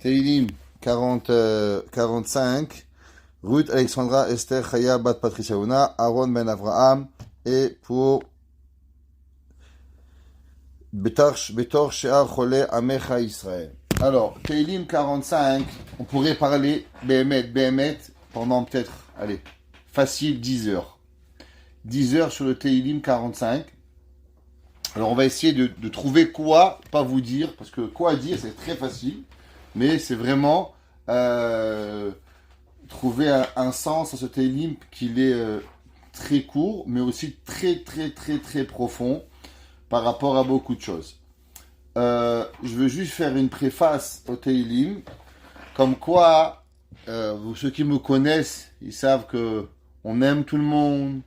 Teilim 45, Ruth Alexandra Esther Chaya Bat Patricia Una, Aaron Ben Avraham, et pour Betor She'ar Chole Amecha Israël. Alors, Teilim 45, on pourrait parler Behemet, pendant peut-être, allez, facile 10 heures. 10 heures sur le Teilim 45. Alors, on va essayer de trouver quoi, pas vous dire, parce que quoi dire, c'est très facile, mais c'est vraiment trouver un sens à ce Teilim qu'il est très court, mais aussi très profond par rapport à beaucoup de choses. Je veux juste faire une préface au Teilim, comme quoi, ceux qui me connaissent, ils savent que on aime tout le monde,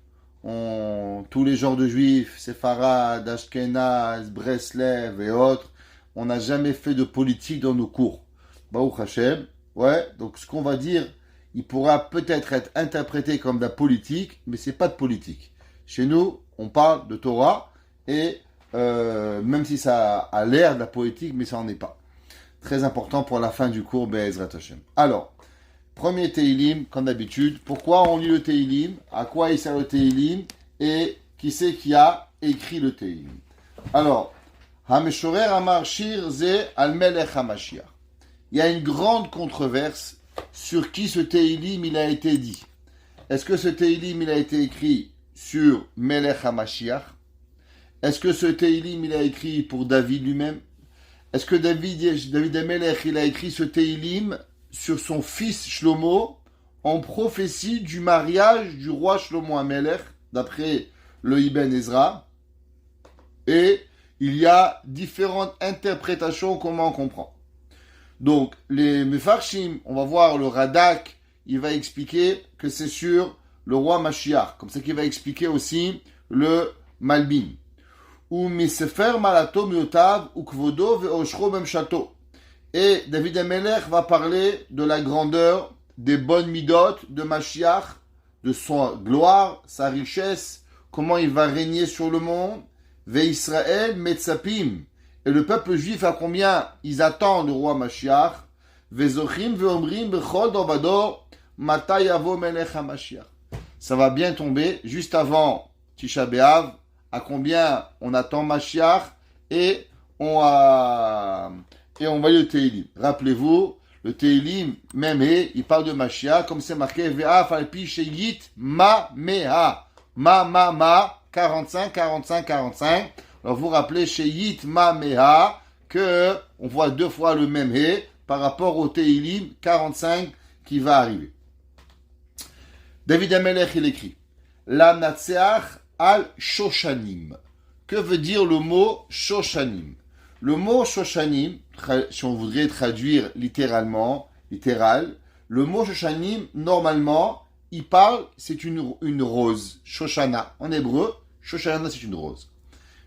tous les genres de juifs, séfarades, ashkénazes, Breslev et autres, on n'a jamais fait de politique dans nos cours. Baruch Hashem, ouais, donc ce qu'on va dire, il pourra peut-être être interprété comme de la politique, mais c'est pas de politique. Chez nous, on parle de Torah, et même si ça a l'air de la politique, mais ça n'en est pas. Très important pour la fin du cours, Be'ezrat Hashem. Alors, premier Teilim, comme d'habitude. Pourquoi on lit le Teilim? À quoi il sert le Teilim? Et qui c'est qui a écrit le Teilim? Alors, Hameshorer Amar Shir Ze Al Melech HaMashiach. Il y a une grande controverse sur qui ce Teilim il a été dit. Est-ce que ce Teilim il a été écrit sur Melech HaMashiach? Est-ce que ce Teilim il a écrit pour David lui-même? Est-ce que David Amelech il a écrit ce Teilim sur son fils Shlomo en prophétie du mariage du roi Shlomo Amelech, d'après le Ibn Ezra? Et il y a différentes interprétations, comment on comprend. Donc, les Mefarshim, on va voir le Radak, il va expliquer que c'est sur le roi Mashiach, comme ça qu'il va expliquer aussi le Malbim. Ou Misefer Malato Miotav, ou Kvodo Veoshro Memshato. Et David Amelech va parler de la grandeur des bonnes midot de Mashiach, de son gloire, sa richesse, comment il va régner sur le monde. Ve Israël Metzapim. Et le peuple juif, à combien ils attendent le roi Mashiach. Ve Zochim Ve Omrim Bechol Dovador Mata Yavo Melech HaMashiach. Ça va bien tomber juste avant Tisha B'Av, à combien on attend Mashiach, et on va le Teilim. Rappelez-vous, le Teilim, même, il parle de Mashiach, comme c'est marqué, Ve'af alpi sheyit ma meha. Ma, 45. Alors vous rappelez, sheyit ma meha, que on voit deux fois le même par rapport au Teilim 45 qui va arriver. David Amelech, il écrit, La natseach al shoshanim. Que veut dire le mot shoshanim? Le mot shoshanim, si on voudrait traduire littéral, le mot shoshanim, normalement, il parle, c'est une rose, shoshana. En hébreu, shoshana, c'est une rose.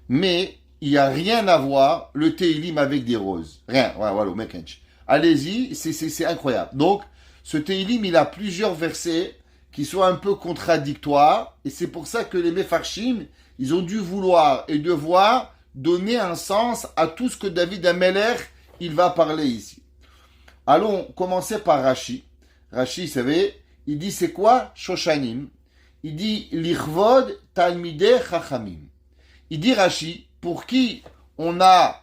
Mais, il n'y a rien à voir, le Teilim avec des roses. Rien, voilà, mekench. Allez-y, c'est incroyable. Donc, ce Teilim, il a plusieurs versets qui sont un peu contradictoires, et c'est pour ça que les Mefarshim, ils ont dû vouloir et devoir donner un sens à tout ce que David Amelech, il va parler ici. Allons commencer par Rashi. Rashi, vous savez, il dit c'est quoi Shoshanim? Il dit Lichvod Talmidei Chachamim. Il dit Rashi, pour qui on a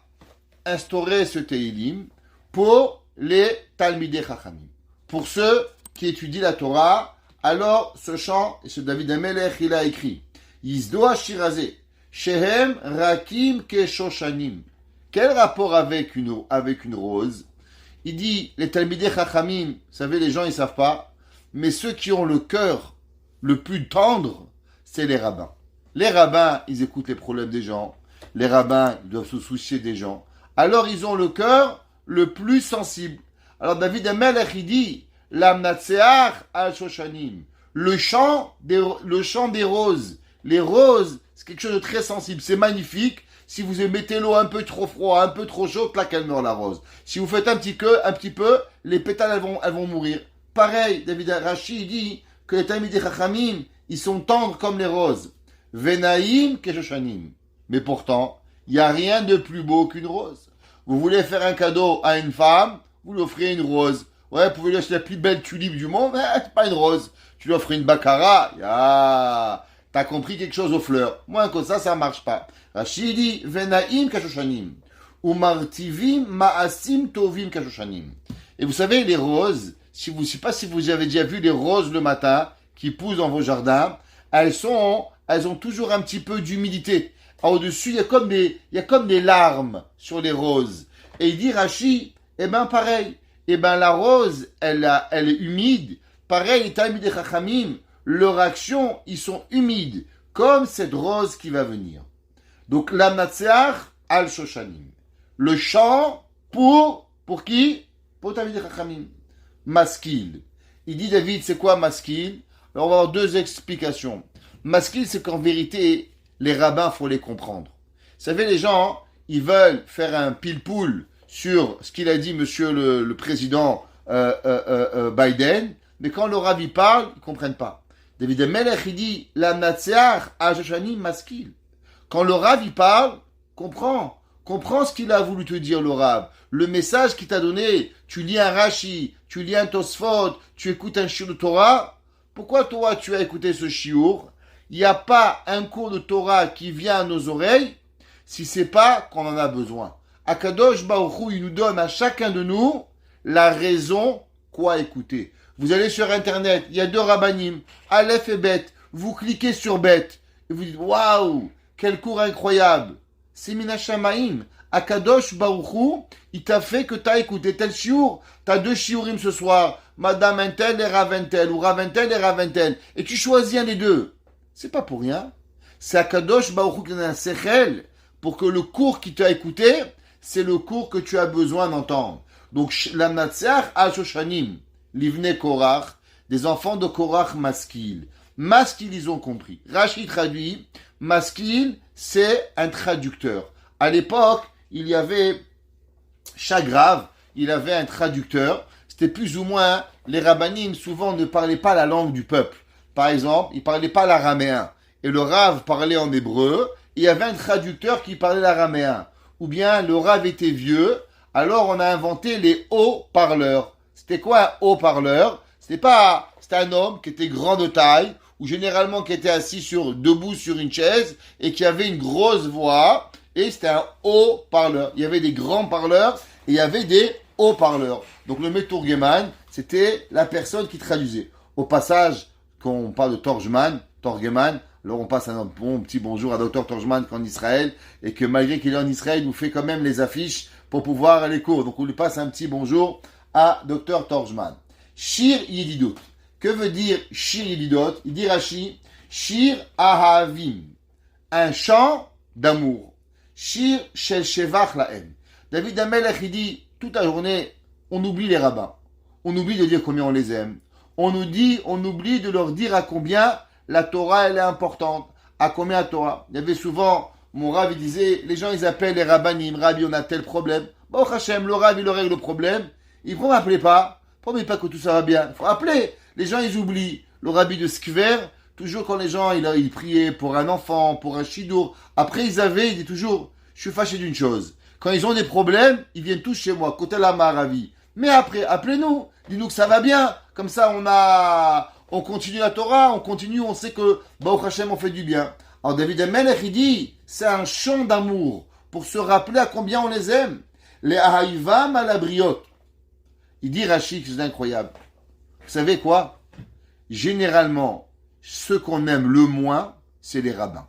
instauré ce Teilim? Pour les Talmidei Chachamim. Pour ceux qui étudient la Torah. Alors, ce chant, ce David Amelech, il a écrit Yizdoa Shirazé, Shehem Rakim Keshoshanim. Quel rapport avec une rose? Il dit, les Talmidei Chachamim, vous savez, les gens, ils savent pas, mais ceux qui ont le cœur le plus tendre, c'est les rabbins. Les rabbins, ils écoutent les problèmes des gens. Les rabbins, ils doivent se soucier des gens. Alors, ils ont le cœur le plus sensible. Alors, David Amelech, il dit, Lamnatseach al Shoshanim. Le chant des roses. Les roses, c'est quelque chose de très sensible. C'est magnifique. Si vous mettez l'eau un peu trop froid, un peu trop chaud, clac, elle meurt la rose. Si vous faites un petit peu, les pétales, elles vont mourir. Pareil, David Rashi dit que les Talmidei Chachamim, ils sont tendres comme les roses. Venaim Keshoshanim. Mais pourtant, il n'y a rien de plus beau qu'une rose. Vous voulez faire un cadeau à une femme, vous lui offrez une rose. Ouais, vous pouvez lui acheter la plus belle tulipe du monde, mais c'est pas une rose. Tu lui offres une baccara, t'as compris quelque chose aux fleurs. Moins que ça marche pas. Rachid dit, venaim kashoshanim. Ou martivim ma'asim tovim kashoshanim. Et vous savez, les roses, je ne sais pas si vous avez déjà vu les roses le matin, qui poussent dans vos jardins, elles ont toujours un petit peu d'humidité. Au-dessus, il y a comme des larmes sur les roses. Et il dit, Rachi, pareil. La rose, elle est humide. Pareil, les Talmidei Chachamim, leur action, ils sont humides. Comme cette rose qui va venir. Donc, l'amnatseach al shoshanim. Le chant pour qui? Pour Talmidei Chachamim. Maskil. Il dit, David, c'est quoi maskil? Alors, on va avoir deux explications. Maskil, c'est qu'en vérité, les rabbins, faut les comprendre. Vous savez, les gens, ils veulent faire un pile-poule sur ce qu'il a dit monsieur le président Biden, mais quand le rabbin parle, ils comprennent pas. David Melech, il dit, la natseach ajashani maskil. Quand le rabbin parle, comprends ce qu'il a voulu te dire, le rabbin. Le message qu'il t'a donné, tu lis un Rashi, tu lis un Tosfot, tu écoutes un shiur de Torah. Pourquoi toi, tu as écouté ce shiur? Il n'y a pas un cours de Torah qui vient à nos oreilles si c'est pas qu'on en a besoin. Akadosh Baruch Hu, il nous donne à chacun de nous la raison quoi écouter. Vous allez sur Internet, il y a deux rabbanim, Aleph et Bet. Vous cliquez sur Bet et vous dites waouh, quel cours incroyable. C'est Minashamaim. Akadosh Baruch Hu, il t'a fait que t'as écouté tel shiur. T'as deux shiurim ce soir, Madame Intel et Raventel, ou Raventel et Raventel. Et tu choisis un des deux. C'est pas pour rien. C'est Akadosh Baruch Hu qui donne un sechel pour que le cours qui t'a écouté, c'est le cours que tu as besoin d'entendre. Donc, la Natseach Ashoshanim, Livne Korach, des enfants de Korach maskil. Maskil, ils ont compris. Rashi traduit, maskil, c'est un traducteur. À l'époque, il y avait, chaque grave, il avait un traducteur. C'était plus ou moins, les rabbanim souvent ne parlaient pas la langue du peuple. Par exemple, ils ne parlaient pas l'araméen. Et le rave parlait en hébreu, et il y avait un traducteur qui parlait l'araméen. Ou bien le rave était vieux, alors on a inventé les haut-parleurs. C'était quoi un haut-parleur? C'était un homme qui était grand de taille, ou généralement qui était assis debout sur une chaise, et qui avait une grosse voix, et c'était un haut-parleur. Il y avait des grands parleurs, et il y avait des haut-parleurs. Donc le Meturgeman, c'était la personne qui traduisait. Au passage, quand on parle de Torgeman, alors on passe un bon petit bonjour à Dr Torgeman qui est en Israël, et que malgré qu'il est en Israël, il nous fait quand même les affiches pour pouvoir aller cours. Donc on lui passe un petit bonjour à Dr Torgeman. Shir Yedidot. Que veut dire Shir Yedidot? Il dit Rashi, Shir Ahavim. Un chant d'amour. Shir Shel Shevach Lahem. David Amelech, il dit, toute la journée, on oublie les rabbins. On oublie de dire combien on les aime. On oublie de leur dire à combien la Torah, elle est importante. À combien la Torah? Il y avait souvent, mon Rav, il disait, les gens, ils appellent les rabbanim, Rabbi, on a tel problème. Bon, Hachem, le Rav, il règle le problème. Il ne m'appeler pas. Promet pas que tout ça va bien. Il faut appeler. Les gens, ils oublient. Le Rabbi de Skver, toujours quand les gens, ils priaient pour un enfant, pour un shidour. Après, il dit toujours, je suis fâché d'une chose. Quand ils ont des problèmes, ils viennent tous chez moi, côté Lama, Ravi. Mais après, appelez-nous. Dis-nous que ça va bien. Comme ça, on continue la Torah, on sait que, Baruch Hashem, on fait du bien. Alors, David Amelech, il dit, c'est un chant d'amour pour se rappeler à combien on les aime. Les Ahaïvam à la briotte. Il dit, Rachid, c'est incroyable. Vous savez quoi? Généralement, ceux qu'on aime le moins, c'est les rabbins.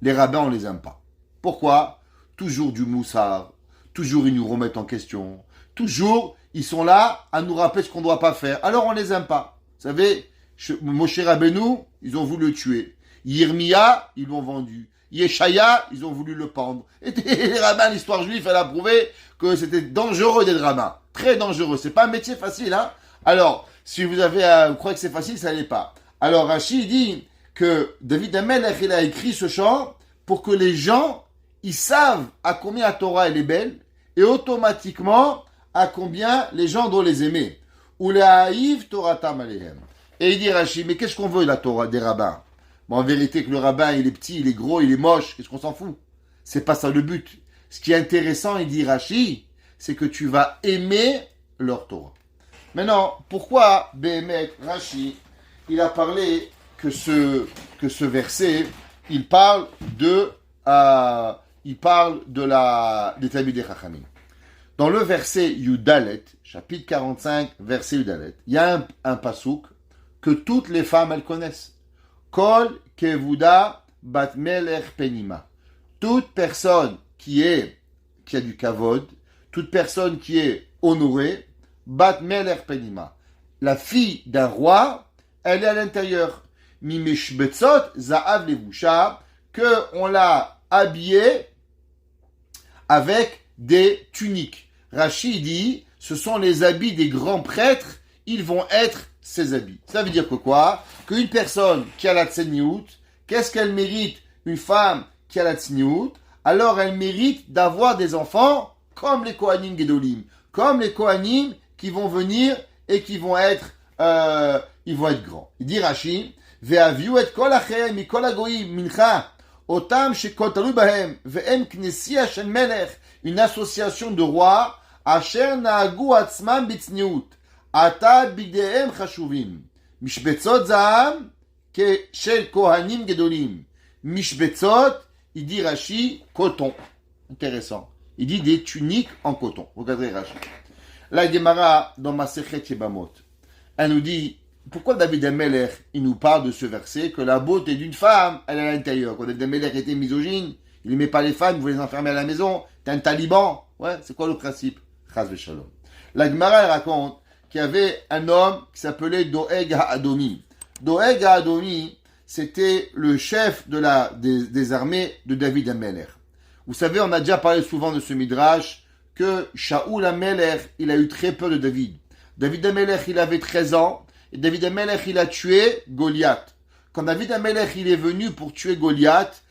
Les rabbins, on les aime pas. Pourquoi? Toujours du moussard. Toujours, ils nous remettent en question. Toujours, ils sont là à nous rappeler ce qu'on ne doit pas faire. Alors, on les aime pas. Vous savez, Moshe Rabbeinu, ils ont voulu le tuer. Yirmiya, ils l'ont vendu. Yeshaya, ils ont voulu le pendre. Et les rabbins, l'histoire juive, elle a prouvé que c'était dangereux d'être rabbin. Très dangereux. C'est pas un métier facile, hein. Alors, si vous croyez que c'est facile, ça l'est pas. Alors, Rachid dit que David Amelech, il a écrit ce chant pour que les gens, ils savent à combien la Torah, elle est belle, et automatiquement, à combien les gens doivent les aimer. Ou les haïv Toratam alehem. Et il dit Rachid, mais qu'est-ce qu'on veut de la Torah des rabbins? Bon, en vérité, que le rabbin, il est petit, il est gros, il est moche, qu'est-ce qu'on s'en fout? C'est pas ça le but. Ce qui est intéressant, il dit Rachid, c'est que tu vas aimer leur Torah. Maintenant, pourquoi Béhémet, Rashi, il a parlé que ce verset, il parle des Talmidei Chachamim. Dans le verset Yudalet, chapitre 45, verset Yudalet, il y a un pasouk que toutes les femmes, elles connaissent. Kol kevuda bat melech penima. Toute personne qui a du kavod, toute personne qui est honorée, bat melech penima. La fille d'un roi, elle est à l'intérieur. Mimeshbetzot za'av levusha, que on l'a habillée avec des tuniques. Rashi dit, ce sont les habits des grands prêtres, ils vont être ces habits. Ça veut dire que quoi? Qu'une personne qui a la tseniout, qu'est-ce qu'elle mérite? Une femme qui a la tseniout, alors elle mérite d'avoir des enfants comme les Kohanim Gedolim, comme les Kohanim qui vont venir et qui vont être grands. Il dit Rashi, Ve'aviu et kol achem mikol hagoyim mincha otam shekol talui bahem ve'em knessia shel melech, une association de rois asher naagu atzmam bitzniut ata bigdehem chashuvim mishbetzot zaham ke shel kohanim gedolim. Mishbetzot, il dit Rashi, coton. Intéressant. Il dit des tuniques en coton. Regardez Rashi. La Gemara dans Masechet Yebamot, elle nous dit, pourquoi David Amelech, il nous parle de ce verset, que la beauté d'une femme, elle est à l'intérieur. Quand David Amelech était misogyne, il n'aimait pas les femmes, il voulait les enfermer à la maison, t'es un taliban. Ouais, c'est quoi le principe? Chas v'shalom. La Gemara, elle raconte qu'il y avait un homme qui s'appelait Doeg HaAdomi. Doeg HaAdomi, c'était le chef des armées de David Amelech. Vous savez, on a déjà parlé souvent de ce midrash, que Shaoul Amelech, il a eu très peur de David. David Amelech, il avait 13 ans, et David Amelech, il a tué Goliath. Quand David Amelech, il est venu pour tuer Goliath,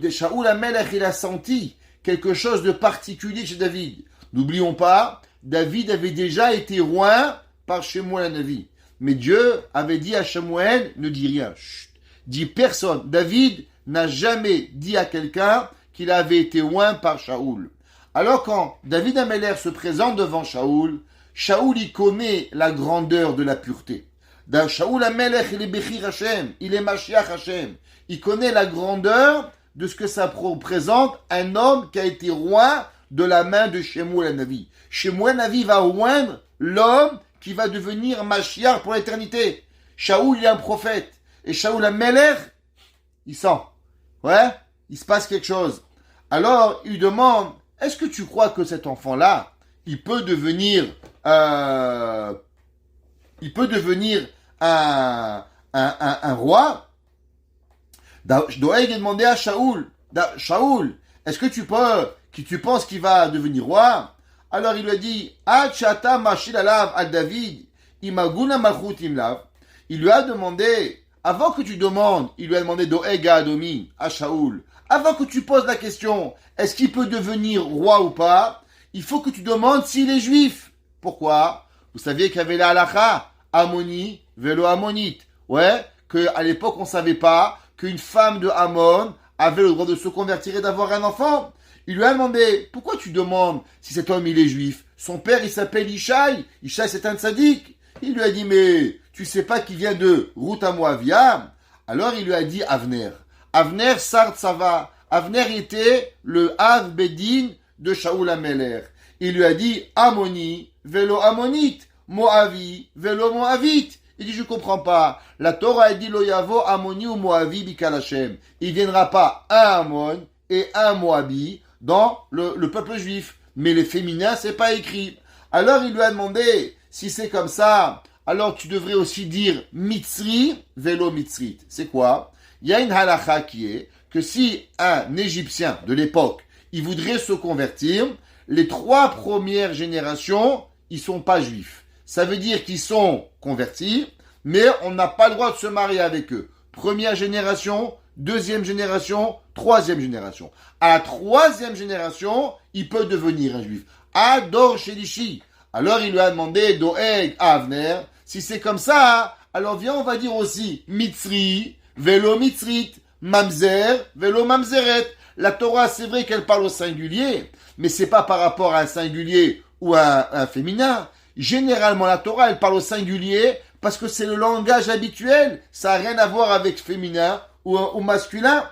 Shaoul Amelech, il a senti quelque chose de particulier chez David. N'oublions pas, David avait déjà été roi par Shemuel Hanavi. Mais Dieu avait dit à Shemuel, ne dis rien, chut, dis personne. David n'a jamais dit à quelqu'un qu'il avait été oint par Shaoul. Alors quand David Amelech se présente devant Shaoul, Shaoul y connaît la grandeur de la pureté. Shaoul Amelech, il est Bechir Hashem, il est Mashiach Hashem. Il connaît la grandeur de ce que ça représente un homme qui a été roi de la main de Shemuel Hanavi. Shemuel Hanavi va oindre l'homme qui va devenir Mashiach pour l'éternité. Shaoul, il est un prophète. Et Shaoul Amelech, il sent. Ouais, il se passe quelque chose. Alors, il demande, est-ce que tu crois que cet enfant-là, il peut devenir un roi? Doeg a demandé à Shaoul, Shaoul, est-ce que tu penses qu'il va devenir roi? Alors il lui a dit, Ad shata mashil alav ad David, imaguna malchut imlav. Il lui a demandé, avant que tu demandes, il lui a demandé Doeg à Adomi, à Shaoul, avant que tu poses la question, est-ce qu'il peut devenir roi ou pas? Il faut que tu demandes s'il est juif. Pourquoi? Vous saviez qu'il y avait la halakha, Ammoni, vélo ammonite. Ouais, qu'à l'époque on savait pas qu'une femme de Ammon avait le droit de se convertir et d'avoir un enfant. Il lui a demandé, pourquoi tu demandes si cet homme il est juif? Son père il s'appelle Ishaï. Ishaï c'est un tzaddik. Il lui a dit, mais tu sais pas qu'il vient de Ruth à Moavia? Alors il lui a dit Avner. Avner Sar Tsava. Avner était le Av Bedin de Shaoul Amelech. Il lui a dit Ammoni, vélo ammonite, Moavi, vélo moavite. Il dit, je comprends pas. La Torah a dit lo yavo Ammoni ou Moavi bikal Hashem. Il viendra pas un Ammon et un Moabi dans le peuple juif. Mais les féminins, c'est pas écrit. Alors il lui a demandé, si c'est comme ça, alors tu devrais aussi dire Mitzri, vélo Mitzrit. C'est quoi? Il y a une halakha qui est que si un Égyptien de l'époque, il voudrait se convertir, les 3 premières générations, ils sont pas juifs. Ça veut dire qu'ils sont convertis, mais on n'a pas le droit de se marier avec eux. Première génération, deuxième génération, troisième génération. À la 3e génération, il peut devenir un juif. Ador Shelishi. Alors il lui a demandé Doeg à Avner, si c'est comme ça, alors viens on va dire aussi Mitzri, vélo Mitzrit, Mamzer, vélo Mamzeret. La Torah, c'est vrai qu'elle parle au singulier, mais c'est pas par rapport à un singulier ou à un féminin. généralement la Torah, elle parle au singulier parce que c'est le langage habituel. Ça n'a rien à voir avec féminin ou masculin.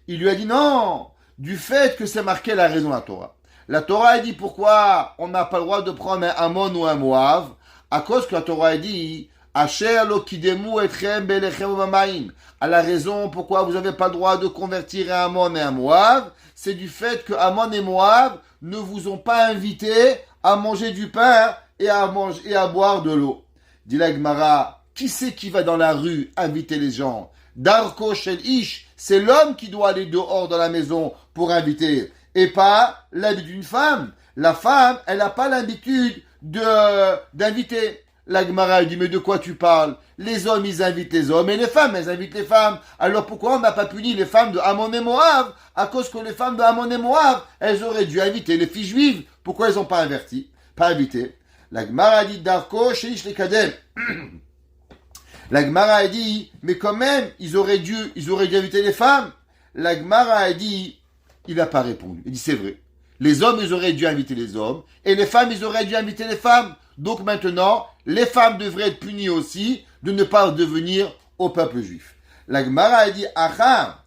Il lui a dit non, du fait que c'est marqué la raison la Torah. La Torah a dit pourquoi on n'a pas le droit de prendre un Ammon ou un Moab, à cause que la Torah a dit Asher lo kidemu etchem belechem u'mamayim. À la raison pourquoi vous n'avez pas le droit de convertir un Ammon et un Moab, c'est du fait que Ammon et Moab ne vous ont pas invité à manger du pain et à boire de l'eau. Dit la Gemara, qui c'est qui va dans la rue inviter les gens? Darko shel ish, c'est l'homme qui doit aller dehors dans la maison pour inviter, et pas l'habitude d'une femme. La femme, elle n'a pas l'habitude d'inviter. La Gemara dit, mais de quoi tu parles? Les hommes, ils invitent les hommes, et les femmes, elles invitent les femmes. Alors pourquoi on n'a pas puni les femmes de Ammon et Moab? À cause que les femmes de Ammon et Moab, elles auraient dû inviter les filles juives. Pourquoi elles n'ont pas invité? La Gemara dit, Darko sheish lekadem. La Gemara a dit, mais quand même, ils auraient dû inviter les femmes. La Gemara a dit, il n'a pas répondu. Il dit, c'est vrai. Les hommes, ils auraient dû inviter les hommes, et les femmes, ils auraient dû inviter les femmes. Donc maintenant, les femmes devraient être punies aussi de ne pas devenir au peuple juif. La Gemara a dit, aha,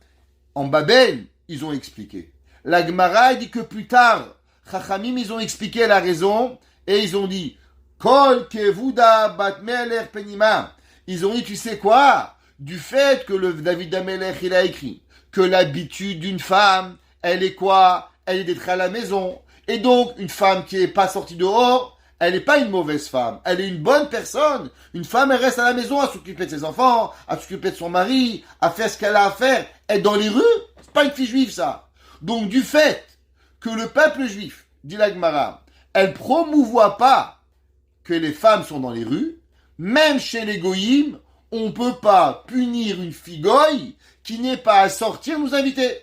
en Babel, ils ont expliqué. La Gemara a dit que plus tard, Chachamim, ils ont expliqué la raison, et ils ont dit, Kol kevuda bat melech penima. Ils ont dit, tu sais quoi? Du fait que le David Amelech, il a écrit que l'habitude d'une femme, elle est quoi? Elle est d'être à la maison. Et donc, une femme qui n'est pas sortie dehors, elle n'est pas une mauvaise femme. Elle est une bonne personne. Une femme, elle reste à la maison à s'occuper de ses enfants, à s'occuper de son mari, à faire ce qu'elle a à faire. Être dans les rues, c'est pas une fille juive, ça. Donc, du fait que le peuple juif, dit la Gemara, elle promouvoit pas que les femmes sont dans les rues, même chez les goyim, on ne peut pas punir une fille goy qui n'est pas à sortir nous inviter.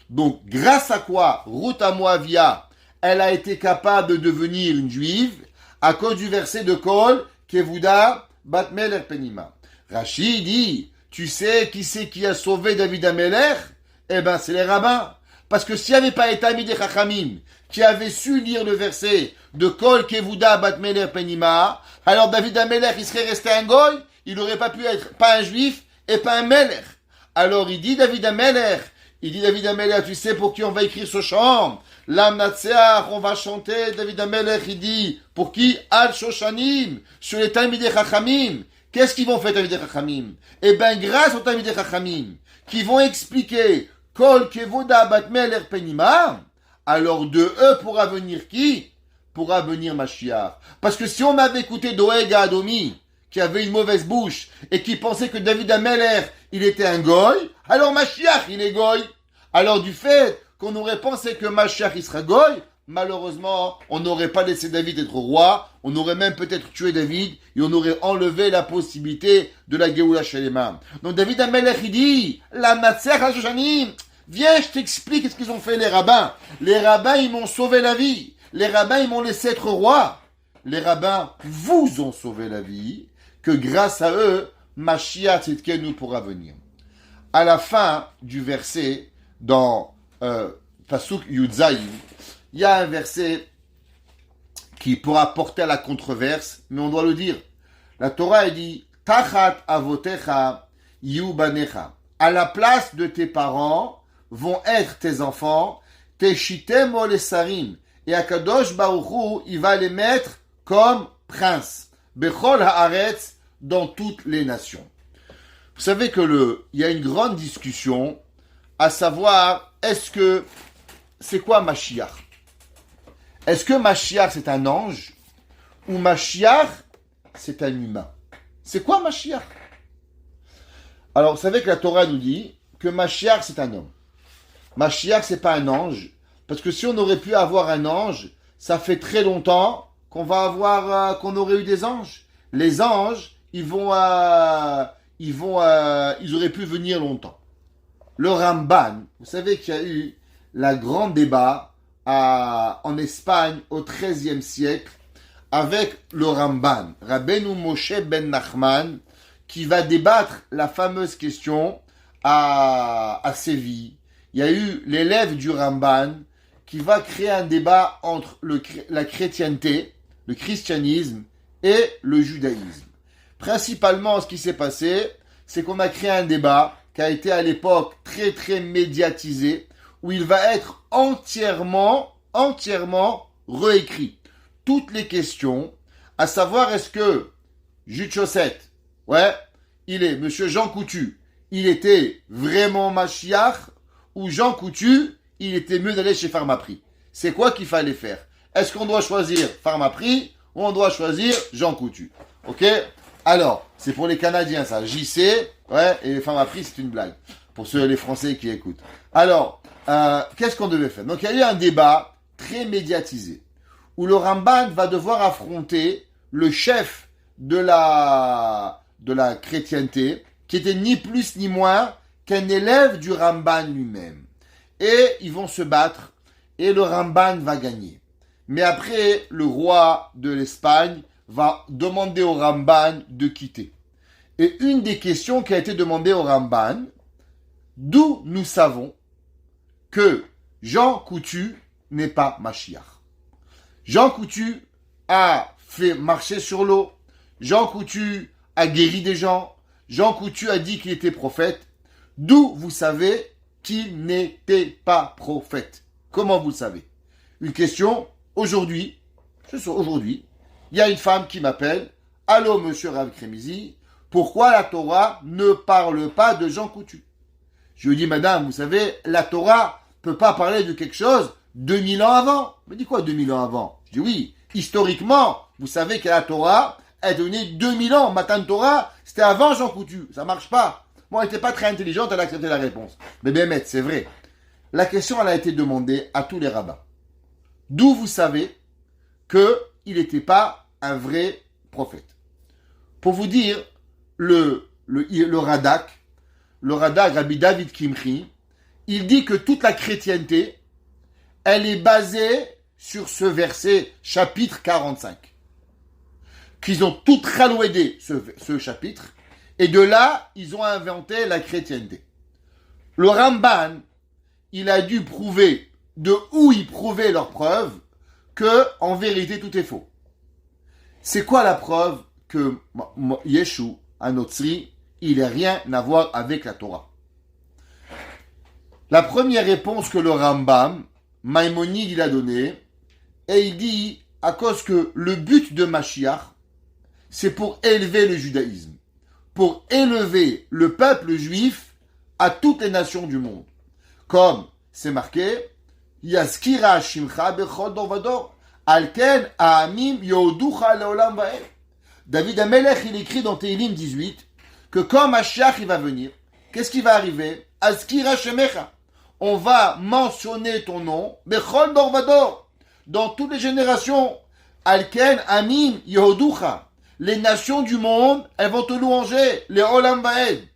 Donc, grâce à quoi Ruth Moavia, elle a été capable de devenir une juive à cause du verset de Kol, Kevuda, Batmeler Penima. Rashi dit, tu sais qui c'est qui a sauvé David Amelech? Eh ben, c'est les rabbins. Parce que s'il n'y avait pas été ami des Chachamim, qui avait su lire le verset de Kol, Kevuda, Batmeler Penima, alors David Amelech, il serait resté un goy, il n'aurait pas pu être pas un juif et pas un melech. Alors il dit David Amelech, tu sais pour qui on va écrire ce chant? Lam Natseach, on va chanter, David Amelech, il dit, pour qui? Al Shoshanim, sur les Talmidei Chachamim. Qu'est-ce qu'ils vont faire, Talmidei Chachamim? Eh ben, grâce aux Talmidei Chachamim, qui vont expliquer Kol Kevoda Bat Meler Penima, alors de eux pourra venir qui? Pourra venir Mashiach. Parce que si on avait écouté Doeg Adomi, qui avait une mauvaise bouche, et qui pensait que David Amelech, il était un goy, alors Mashiach, il est goy. Alors du fait qu'on aurait pensé que Mashiach, il sera goy, malheureusement, on n'aurait pas laissé David être roi, on aurait même peut-être tué David, et on aurait enlevé la possibilité de la Géoula Shalema. Donc David Amelech, il dit, la Matser HaShoshanim, viens, je t'explique ce qu'ils ont fait les rabbins. Les rabbins, ils m'ont sauvé la vie. Les rabbins, ils m'ont laissé être roi. Les rabbins vous ont sauvé la vie, que grâce à eux, Mashiach Tzidkenu pourra venir. À la fin du verset, dans Pasuk Yudzaïm, il y a un verset qui pourra porter à la controverse, mais on doit le dire. La Torah dit Tachat avotecha yu banecha. À la place de tes parents vont être tes enfants, teshitem olesarim. Et Akadosh Baruch Hu, il va les mettre comme princes. Bechol haaretz, dans toutes les nations. Vous savez que il y a une grande discussion à savoir, c'est quoi Mashiach? Est-ce que Mashiach c'est un ange ou Mashiach c'est un humain? C'est quoi Mashiach? Alors vous savez que la Torah nous dit que Mashiach c'est un homme. Mashiach c'est pas un ange, parce que si on aurait pu avoir un ange, ça fait très longtemps qu'on aurait eu des anges. Les anges, ils auraient pu venir longtemps. Le Ramban, vous savez qu'il y a eu la grande débat en Espagne au XIIIe siècle avec le Ramban, Rabbeinu Moshe ben Nachman, qui va débattre la fameuse question à Séville. Il y a eu l'élève du Ramban qui va créer un débat entre la chrétienté, le christianisme et le judaïsme. Principalement, ce qui s'est passé, c'est qu'on a créé un débat qui a été à l'époque très très médiatisé, où il va être entièrement réécrit. Toutes les questions, à savoir est-ce que Jude Chaussette, Monsieur Jean Coutu, il était vraiment Mashiach, ou Jean Coutu, il était mieux d'aller chez Pharmaprix. C'est quoi qu'il fallait faire? Est-ce qu'on doit choisir Pharmaprix ou on doit choisir Jean Coutu? Ok? Alors, c'est pour les Canadiens ça, JC, et Pharmaprix c'est une blague, pour les Français qui écoutent. Alors, qu'est-ce qu'on devait faire? Donc il y a eu un débat très médiatisé, où le Ramban va devoir affronter le chef de la chrétienté, qui était ni plus ni moins qu'un élève du Ramban lui-même. Et ils vont se battre, et le Ramban va gagner. Mais après, le roi de l'Espagne va demander au Ramban de quitter. Et une des questions qui a été demandée au Ramban, d'où nous savons que Jean Coutu n'est pas Mashiach. Jean Coutu a fait marcher sur l'eau. Jean Coutu a guéri des gens. Jean Coutu a dit qu'il était prophète. D'où vous savez qu'il n'était pas prophète? Comment vous le savez? Une question, aujourd'hui, il y a une femme qui m'appelle. Allô, monsieur Rav Kremizi, pourquoi la Torah ne parle pas de Jean Coutu? Je lui dis, madame, vous savez, la Torah peut pas parler de quelque chose 2000 ans avant. Elle me dit quoi 2000 ans avant? Je dis oui, historiquement, vous savez que la Torah est donnée 2000 ans. Matan Torah, c'était avant Jean Coutu. Ça marche pas. Moi, elle n'était pas très intelligente, elle a accepté la réponse. Mais Bémet, c'est vrai. La question, elle a été demandée à tous les rabbins. D'où vous savez qu'il n'était pas un vrai prophète? Pour vous dire, le Radak, Rabbi David Kimchi, il dit que toute la chrétienté, elle est basée sur ce verset, chapitre 45. Qu'ils ont tout ralouédé ce chapitre, et de là, ils ont inventé la chrétienté. Le Ramban, il a dû prouver, de où ils prouvaient leur preuve, que, en vérité, tout est faux. C'est quoi la preuve que Yeshua, un Notzri, il n'a rien à voir avec la Torah? La première réponse que le Rambam, Maïmonide, il a donnée, et il dit, à cause que le but de Mashiach, c'est pour élever le judaïsme, pour élever le peuple juif à toutes les nations du monde. Comme c'est marqué, Yaskira Shimcha Bechol Dor Vador, Alken Aamim Yoducha Leolam Vaed. David Amelech, il écrit dans Tehillim 18 que quand Mashiach il va venir, qu'est-ce qui va arriver? Askira Shemecha. On va mentionner ton nom, Bechol Dor Vador, dans toutes les générations. Alken Aamim Yoducha. Les nations du monde, elles vont te louanger, les Olam Vaed.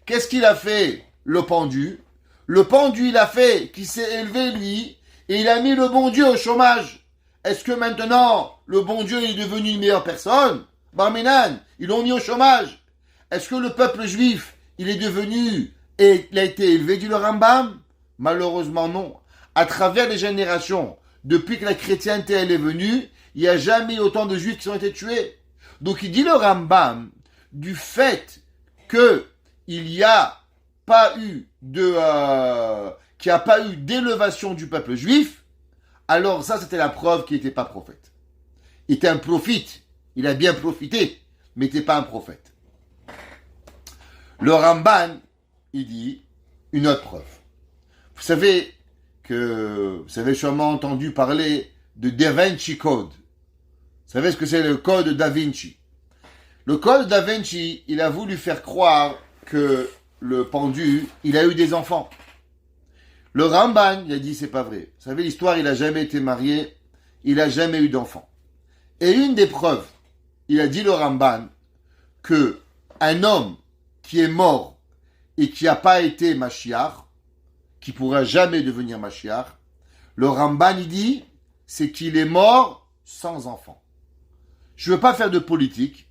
Qu'est-ce qu'il a fait, le pendu? Le pendu, il a fait, qui s'est élevé, lui, et il a mis le bon Dieu au chômage. Est-ce que maintenant, le bon Dieu est devenu une meilleure personne? Barminan, ils l'ont mis au chômage. Est-ce que le peuple juif, il est devenu, et il a été élevé du Rambam? Malheureusement non. À travers les générations, depuis que la chrétienté, elle est venue, il n'y a jamais eu autant de juifs qui ont été tués. Donc il dit le Rambam, du fait que il n'y a pas eu qu'il n'y a pas eu d'élévation du peuple juif, alors ça c'était la preuve qu'il n'était pas prophète. Il était un prophète, il a bien profité, mais il n'était pas un prophète. Le Ramban, il dit une autre preuve. Vous savez sûrement entendu parler de Da Vinci Code. Vous savez ce que c'est le code Da Vinci? Le code Da Vinci, il a voulu faire croire que le pendu, il a eu des enfants. Le Ramban, il a dit c'est pas vrai. Vous savez l'histoire, il a jamais été marié, il a jamais eu d'enfant. Et une des preuves, il a dit le Ramban, que un homme qui est mort et qui n'a pas été Mashiach, qui pourra jamais devenir Mashiach, le Ramban, il dit, c'est qu'il est mort sans enfant. Je ne veux pas faire de politique.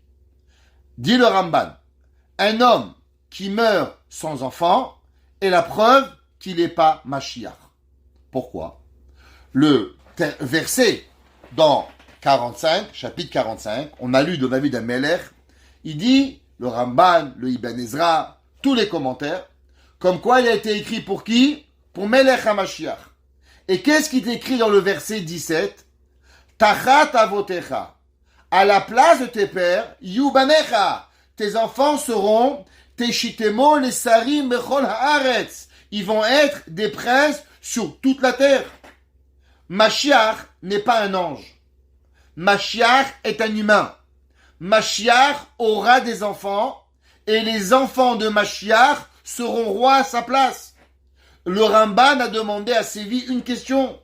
Dit le Ramban, un homme qui meurt sans enfant est la preuve qu'il n'est pas Mashiach. Pourquoi? Le verset dans 45, chapitre 45, on a lu dans David Amelech, il dit, le Ramban, le Ibn Ezra, tous les commentaires, comme quoi il a été écrit pour qui? Pour Melech HaMashiach. Et qu'est-ce qui est écrit dans le verset 17? Tachat avotecha. À la place de tes pères, Yubanecha. Tes enfants seront Teshitemo les sarim bechol haaretz. Ils vont être des princes sur toute la terre. Mashiach n'est pas un ange. Mashiach est un humain. Mashiach aura des enfants et les enfants de Mashiach seront rois à sa place. Le Ramban a demandé à Sévi une question.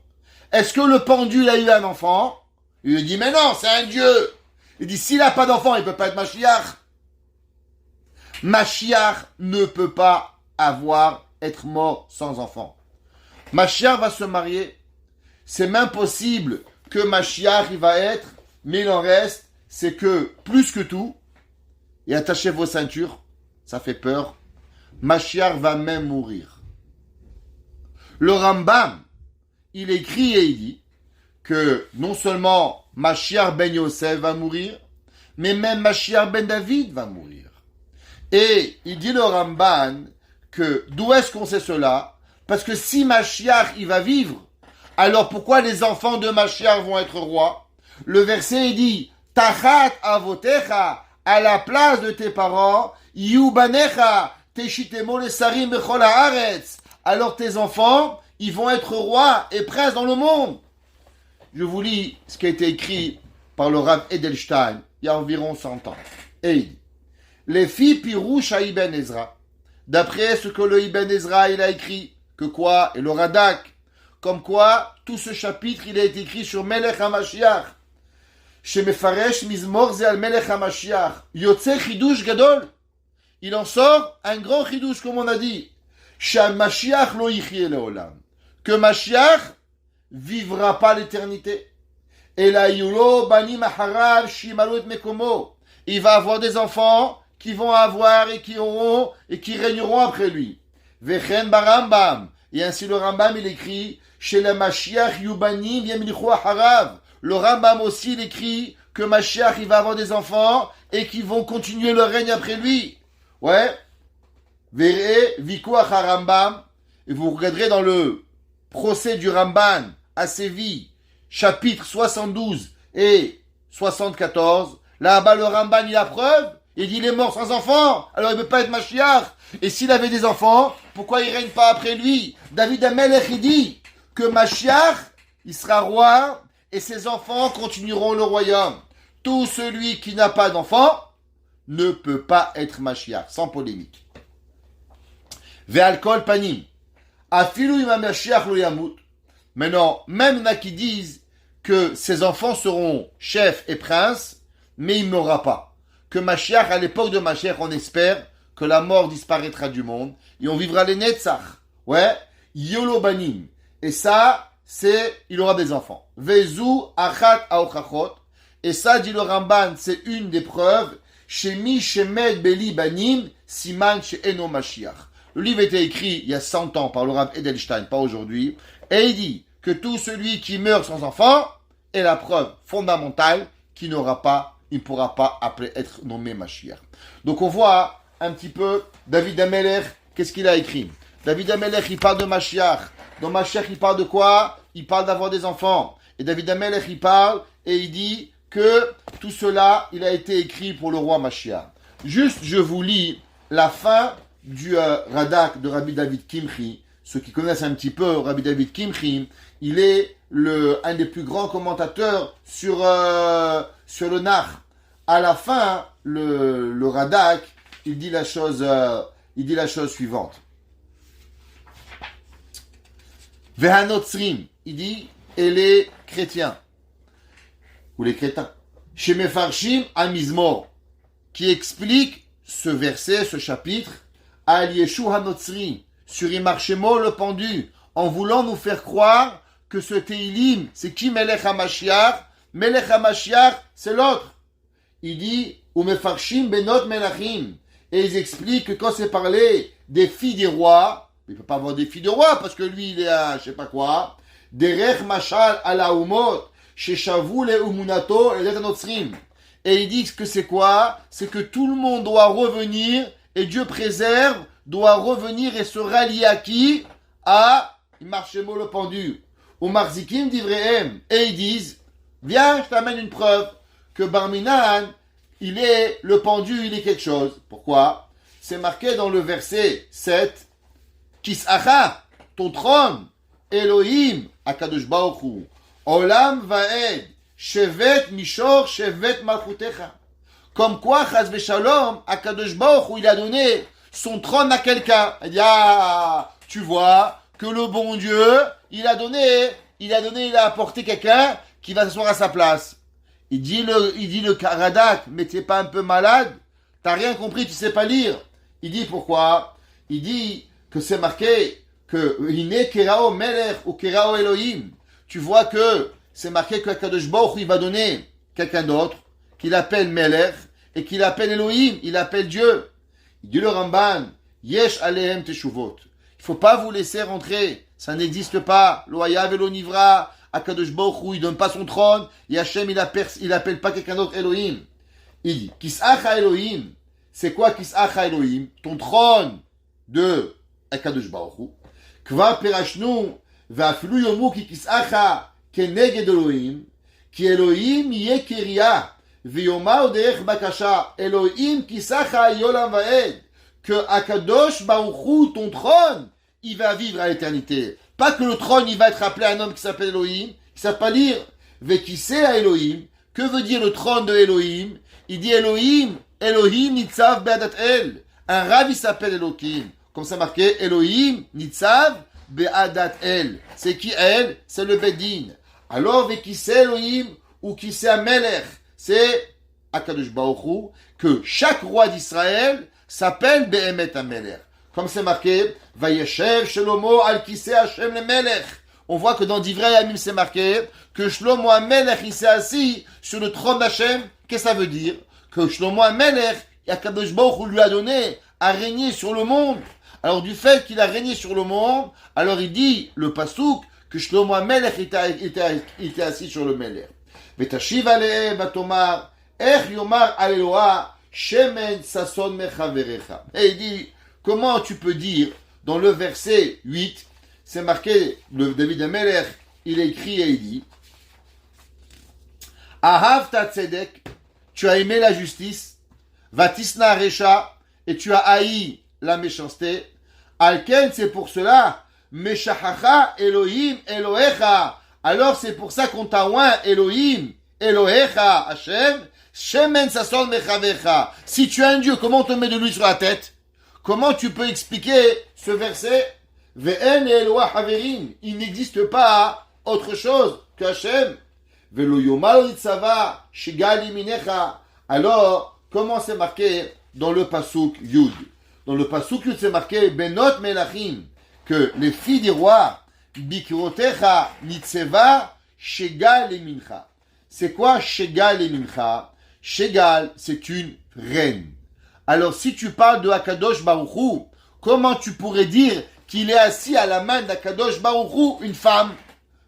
Est-ce que le pendule a eu un enfant? Il lui dit, mais non, c'est un dieu. Il dit, s'il n'a pas d'enfant, il ne peut pas être Mashiach. Mashiach ne peut pas être mort sans enfant. Mashiach va se marier. C'est même possible que Mashiach il va être, mais il en reste, c'est que, plus que tout, et attachez vos ceintures, ça fait peur, Mashiach va même mourir. Le Rambam, il écrit et il dit que non seulement Mashiach ben Yosef va mourir, mais même Mashiach ben David va mourir. Et il dit le Ramban que d'où est-ce qu'on sait cela? Parce que si Mashiach il va vivre, alors pourquoi les enfants de Mashiach vont être rois? Le verset il dit Tachat avotecha, à la place de tes parents, Yubanecha, Teshitemo les sarim bechol haaretz. Alors tes enfants, ils vont être rois et princes dans le monde. Je vous lis ce qui a été écrit par le Rav Edelstein il y a environ 100 ans. Et il dit les filles Pirouche à Ibn Ezra, d'après ce que le Ibn Ezra il a écrit, que quoi? Et le Radak, comme quoi tout ce chapitre il a été écrit sur Melech HaMashiach. Chez Mefaresh Mizmor Ze al Melech HaMashiach. Yotze Chidush Gadol. Il en sort un grand Chidush comme on a dit. Chez Mashiach lo yichye leolam. Que Mashiach vivra pas l'éternité. Et la yulo banim aharav shimalu et mekomo. Il va avoir des enfants qui vont avoir et qui auront et qui régneront après lui. Vechen barambam. Et ainsi le Rambam il écrit chez la Mashiach yubanim yemlichu aharav. Le Rambam aussi il écrit que Mashiach il va avoir des enfants et qui vont continuer le règne après lui. Ouais. Verrez Vikuach Rambam. Et vous regarderez dans le procès du Ramban à Séville, chapitre 72 et 74. Là-bas, le Ramban, il a preuve. Il dit, il est mort sans enfant. Alors, il ne peut pas être Mashiach. Et s'il avait des enfants, pourquoi il ne règne pas après lui? David Amelech, il dit que Mashiach, il sera roi et ses enfants continueront le royaume. Tout celui qui n'a pas d'enfant ne peut pas être Mashiach, sans polémique. Ve'alkol panim. Afilu ima Mashiach lo yamut. Maintenant, même il y en a qui disent que ses enfants seront chefs et princes, mais il ne mourra pas. Que Mashiach, à l'époque de Mashiach, on espère que la mort disparaîtra du monde et on vivra les Netzach. Ouais, Yolo Banim. Et ça, il aura des enfants. Vezu achat aochachot. Et ça, dit le Ramban, c'est une des preuves. Shemi shemed beli banim siman she'eno Mashiach. Le livre a été écrit il y a 100 ans par le Rav Edelstein, pas aujourd'hui. Et il dit que tout celui qui meurt sans enfant est la preuve fondamentale qu'il n'aura pas, il ne pourra pas être nommé Mashiach. Donc on voit un petit peu David Amelech, qu'est-ce qu'il a écrit? David Amelech, il parle de Mashiach. Dans Mashiach, il parle de quoi? Il parle d'avoir des enfants. Et David Amelech, il parle et il dit que tout cela, il a été écrit pour le roi Mashiach. Juste, je vous lis la fin du Radak de Rabbi David Kimchi. Ceux qui connaissent un petit peu Rabbi David Kimchi, il est un des plus grands commentateurs sur le Nar. À la fin, le Radak, il dit la chose suivante. Vehanotzrim, il dit, et les chrétiens, ou les crétins, chez Mefarshim Amizmor, qui explique ce verset, ce chapitre, Al Yeshu Hanotzrim, sur Imarchemo le pendu, en voulant nous faire croire que ce Teilim, c'est qui Melech HaMashiach? Melech HaMashiach, c'est l'autre. Il dit, ou Mefarshim Benot Melachim. Et ils expliquent que quand c'est parlé des filles des rois, il ne peut pas avoir des filles de rois parce que lui, il est un, je sais pas quoi, Derech Mashal ala Umot, chez Shavul et Umunato et Letanotsrim. Et il dit que c'est quoi? C'est que tout le monde doit revenir, et Dieu préserve, doit revenir et se rallier à qui? À Marshemo le pendu. Ou Marzikim d'Ivrehem. Et ils disent, viens, je t'amène une preuve que Barminan, le pendu, il est quelque chose. Pourquoi? C'est marqué dans le verset 7, Kis'acha, ton trône, Elohim, Akadosh Baruch Hu, Olam Vaed, Shevet Mishor, Shevet Malchutecha. Comme quoi, Chaz Veshalom, Akadosh Baruch Hu, il a donné son trône à quelqu'un. Il dit, tu vois que le bon Dieu, il a apporté quelqu'un qui va s'asseoir à sa place. Il dit le Karadak, mais t'es pas un peu malade? T'as rien compris, tu sais pas lire. Il dit pourquoi? Il dit que c'est marqué que Hine Kerao Melech ou Kerao Elohim. Tu vois que c'est marqué que Kadosh Baruch Hu, il va donner quelqu'un d'autre, qu'il appelle Melech, et qu'il appelle Elohim, il appelle Dieu. Il dit le Ramban, Yesh Alehem Teshuvot. Il faut pas vous laisser rentrer. Ça n'existe pas. Loyav Elonivra, Akadosh Baruch Hu, il donne pas son trône, et Hachem, il appelle pas quelqu'un d'autre Elohim. Il dit, Kis'acha Elohim. C'est quoi Kis'acha Elohim? Ton trône de Akadosh Baruch Hu. Kva perashnu, ve'afilu yomu ki Kis'acha keneged Elohim, ki Elohim yeh keria, ve'yoma oderech bakasha, Elohim Kis'acha yolam va'ed, que Akadosh Baruch Hu, ton trône, il va vivre à l'éternité. Pas que le trône, il va être appelé à un homme qui s'appelle Elohim, qui ne sait pas lire. Ve'kiseh à Elohim. Que veut dire le trône de Elohim? Il dit Elohim, Elohim nitzav be'adat el. Un rav, il s'appelle Elohim. Comme ça marqué, Elohim nitzav be'adat el. C'est qui elle? C'est le Bedin. Alors, ve'kiseh Elohim ou kiseh Amelech. C'est Akadosh Baruch Hu, que chaque roi d'Israël s'appelle Be'emet Amelech. Comme c'est marqué, Vayeshev Shlomo al Kiseh Hashem le Melech. On voit que dans Divrei Yamim c'est marqué que Shlomo HaMelech il s'est assis sur le trône d'Hashem. Qu'est-ce que ça veut dire? Que Shlomo HaMelech, Akadosh Baruch Hu lui a donné à régner sur le monde. Alors du fait qu'il a régné sur le monde, alors il dit le pasouk que Shlomo HaMelech était assis sur le Melech. Vetashiv alehem batomar ech yomar aleloha shemen sason mechaverecha. Et il dit comment tu peux dire, dans le verset 8, c'est marqué, le David Amelech, il écrit et il dit, Ahav ta tzedek, tu as aimé la justice, Vatisna recha, et tu as haï la méchanceté, Alken, c'est pour cela, Meshachacha Elohim Elohecha, alors c'est pour ça qu'on t'a oint Elohim, Elohecha, Hashem, Shemen Sason Mechavecha. Si tu as un Dieu, comment on te met de l'huile sur la tête? Comment tu peux expliquer ce verset? Ve'en Eloah Haverim. Il n'existe pas autre chose que Hachem. Ve'lo yomal ritzava shigal yiminecha. Alors, comment c'est marqué dans le pasuk Yud? Dans le pasuk Yud, c'est marqué Benot Melachim, que les filles des rois, Bikrotecha nitzeva shigal yimincha. C'est quoi shigal yimincha? Shigal, c'est une reine. Alors, si tu parles de Akadosh Baruch Hu, comment tu pourrais dire qu'il est assis à la main d'Akadosh Baruch Hu, une femme?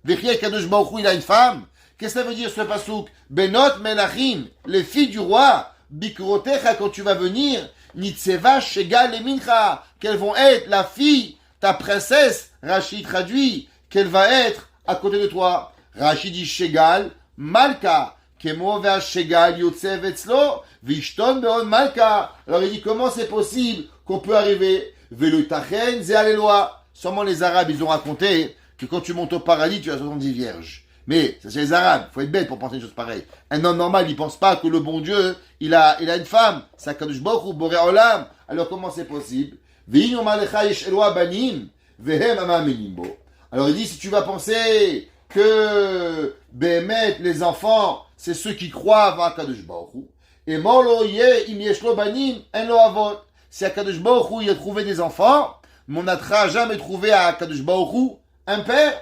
Vérifiez, Akadosh Baruch Hu, il a une femme. Qu'est-ce que ça veut dire ce pasouk? Benot Melachim, les filles du roi, Bikrotecha, quand tu vas venir, Nitzeva Shegal et Mincha, qu'elles vont être la fille, ta princesse, Rachid traduit, qu'elle va être à côté de toi. Rachid dit Shegal, Malka. Alors il dit comment c'est possible qu'on peut arriver? Sûrement les Arabes ils ont raconté que quand tu montes au paradis tu as 70 vierges. Mais ça c'est les Arabes, il faut être bête pour penser une chose pareille. Un homme normal il pense pas que le bon Dieu il a une femme. C'est Kadosh Baruch Hu Boré Olam. Alors comment c'est possible? Alors il dit si tu vas penser que Bémet, les enfants, c'est ceux qui croient à Akadosh Baruch Hu. Et Molo Yeh, Im Yeshlo Banim, En Lo Avot. Si Akadosh Baruch Hu, il a trouvé des enfants, mais on n'a jamais trouvé à Akadosh Baruch Hu un père.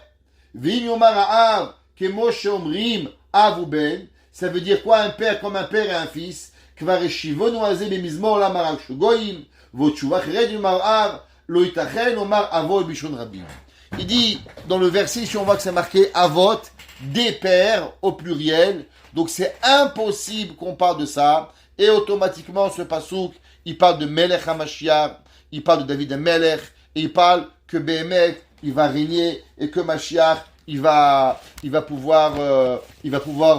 Vim Yomar Ha'av, Kemo Sheomrim, Av ou Ben. Ça veut dire quoi un père comme un père et un fils? Kvar Eshivo Noazé Bemizmor La Marak Shugoyim, Votshuva Chered Yomar Av, Lo Itachen Omar Avot Bishon Rabim. Il dit, dans le verset, ici on voit que c'est marqué Avot, des pères au pluriel. Donc c'est impossible qu'on parle de ça. Et automatiquement, ce pasouk, il parle de Melech HaMashiach, il parle de David HaMelech, et il parle que Béhémet, il va régner, et que Mashiach, il va pouvoir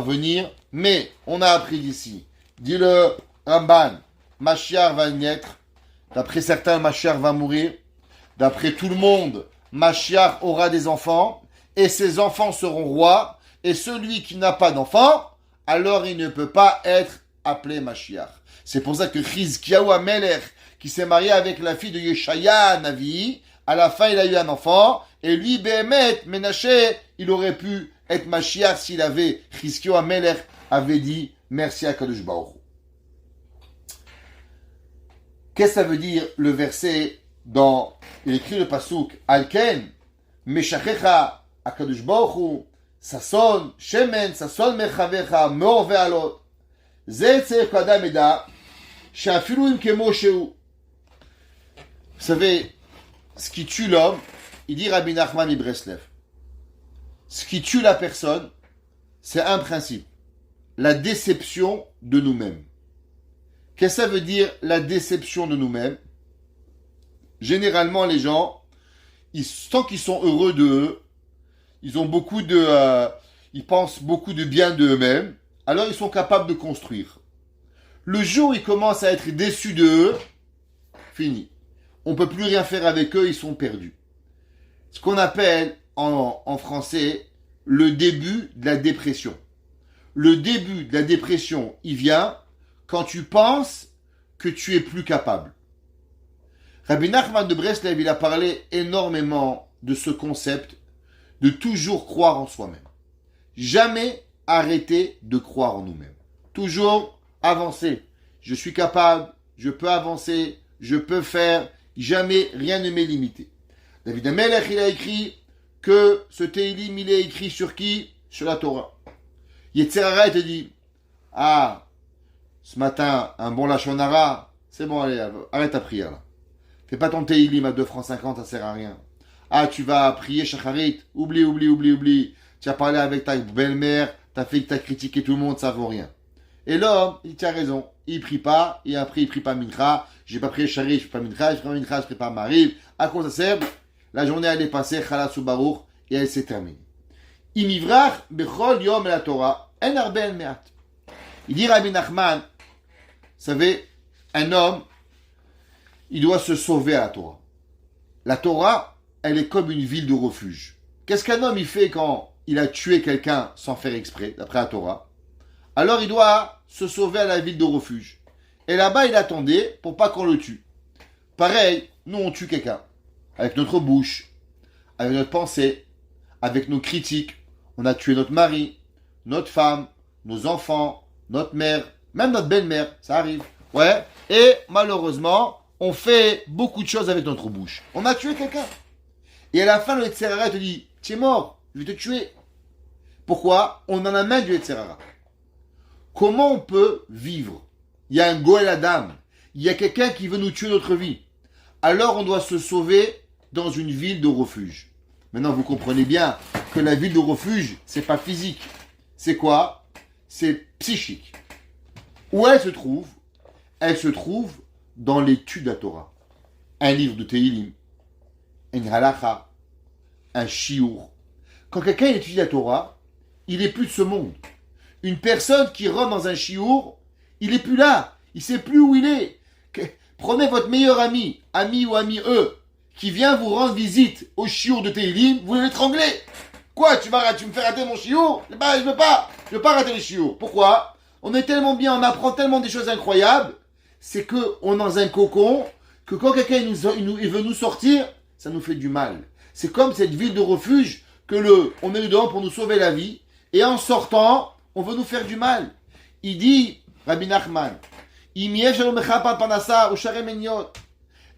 venir. Mais on a appris d'ici, dit le Ramban, Mashiach va naître. D'après certains, Mashiach va mourir. D'après tout le monde, Mashiach aura des enfants, et ses enfants seront rois, et celui qui n'a pas d'enfants, alors il ne peut pas être appelé Mashiach. C'est pour ça que Chizkiyahu HaMelech, qui s'est marié avec la fille de Yeshaya Navi, à la fin il a eu un enfant, et lui, Béhémet, Ménaché, il aurait pu être Mashiach s'il avait, Chizkiyahu HaMelech avait dit, merci à Kadosh Baruch Hu. Qu'est-ce que ça veut dire le verset il écrit le pasouk, Alken, Meshachecha, Akadosh Baruch Hu, Sason, Shemen, Sason Mechavecha, Meor Ve'alot. Ze tzerich kadam eda, she'afilu im kemo shehu. Vous savez, ce qui tue l'homme, il dit Rabbi Nachman Breslev, ce qui tue la personne, c'est un principe, la déception de nous-mêmes. Qu'est-ce que ça veut dire la déception de nous-mêmes? Généralement, les gens, tant qu'ils sont heureux d'eux, ils pensent beaucoup de bien d'eux-mêmes, alors ils sont capables de construire. Le jour où ils commencent à être déçus d'eux, fini. On ne peut plus rien faire avec eux, ils sont perdus. Ce qu'on appelle en français le début de la dépression. Le début de la dépression, il vient quand tu penses que tu es plus capable. Rabbi Nachman de Breslev, il a parlé énormément de ce concept de toujours croire en soi-même. Jamais arrêter de croire en nous-mêmes. Toujours avancer. Je suis capable, je peux avancer, je peux faire, jamais rien ne m'est limité. David HaMelech, il a écrit que ce Teilim, il est écrit sur qui? Sur la Torah. Yetzer Hara, il te dit, ce matin, un bon Lachon Hara, c'est bon, allez, arrête ta prière là. Fais pas ton Teilim à 2 francs 50, ça sert à rien. Tu vas prier Shacharit, oublie. Tu as parlé avec ta belle-mère, t'as critiqué tout le monde, ça vaut rien. Et l'homme, il tient raison. Il prie pas, et après il prie pas Mincha. J'ai pas prié Shacharit, je prie pas Mincha, je prie pas Mincha, je prie pas Mariv. À quoi ça sert? La journée elle est passée, Chalas ou Baruch, et elle s'est terminée. Imivrach bechol yom la Torah, en arbe el meat. Il dit Rabbi Nachman, vous savez, un homme, il doit se sauver à la Torah. La Torah, elle est comme une ville de refuge. Qu'est-ce qu'un homme il fait quand il a tué quelqu'un sans faire exprès, d'après la Torah? Alors il doit se sauver à la ville de refuge. Et là-bas, il attendait pour pas qu'on le tue. Pareil, nous on tue quelqu'un. Avec notre bouche, avec notre pensée, avec nos critiques. On a tué notre mari, notre femme, nos enfants, notre mère, même notre belle-mère, ça arrive. Ouais. Et malheureusement, on fait beaucoup de choses avec notre bouche. On a tué quelqu'un. Et à la fin, le Yetzer Hara te dit, tu es mort, je vais te tuer. Pourquoi? On en a marre du Yetzer Hara. Comment on peut vivre? Il y a un Goël Adam. Il y a quelqu'un qui veut nous tuer notre vie. Alors on doit se sauver dans une ville de refuge. Maintenant, vous comprenez bien que la ville de refuge, c'est pas physique. C'est quoi? C'est psychique. Où elle se trouve? Elle se trouve dans l'étude de la Torah. Un livre de Teilim, une halacha, un shiur. Quand quelqu'un étudie la Torah, il n'est plus de ce monde. Une personne qui rentre dans un shiur, il n'est plus là. Il ne sait plus où il est. Prenez votre meilleur ami ou ami qui vient vous rendre visite au shiur de Teilim, vous l'étranglez. Quoi, tu me fais rater mon shiur? Je veux pas rater les shiur. Pourquoi? On est tellement bien, on apprend tellement des choses incroyables, c'est qu'on est dans un cocon, que quand quelqu'un il veut nous sortir, ça nous fait du mal. C'est comme cette ville de refuge, on est dedans pour nous sauver la vie, et en sortant, on veut nous faire du mal. Il dit, Rabbi Nachman,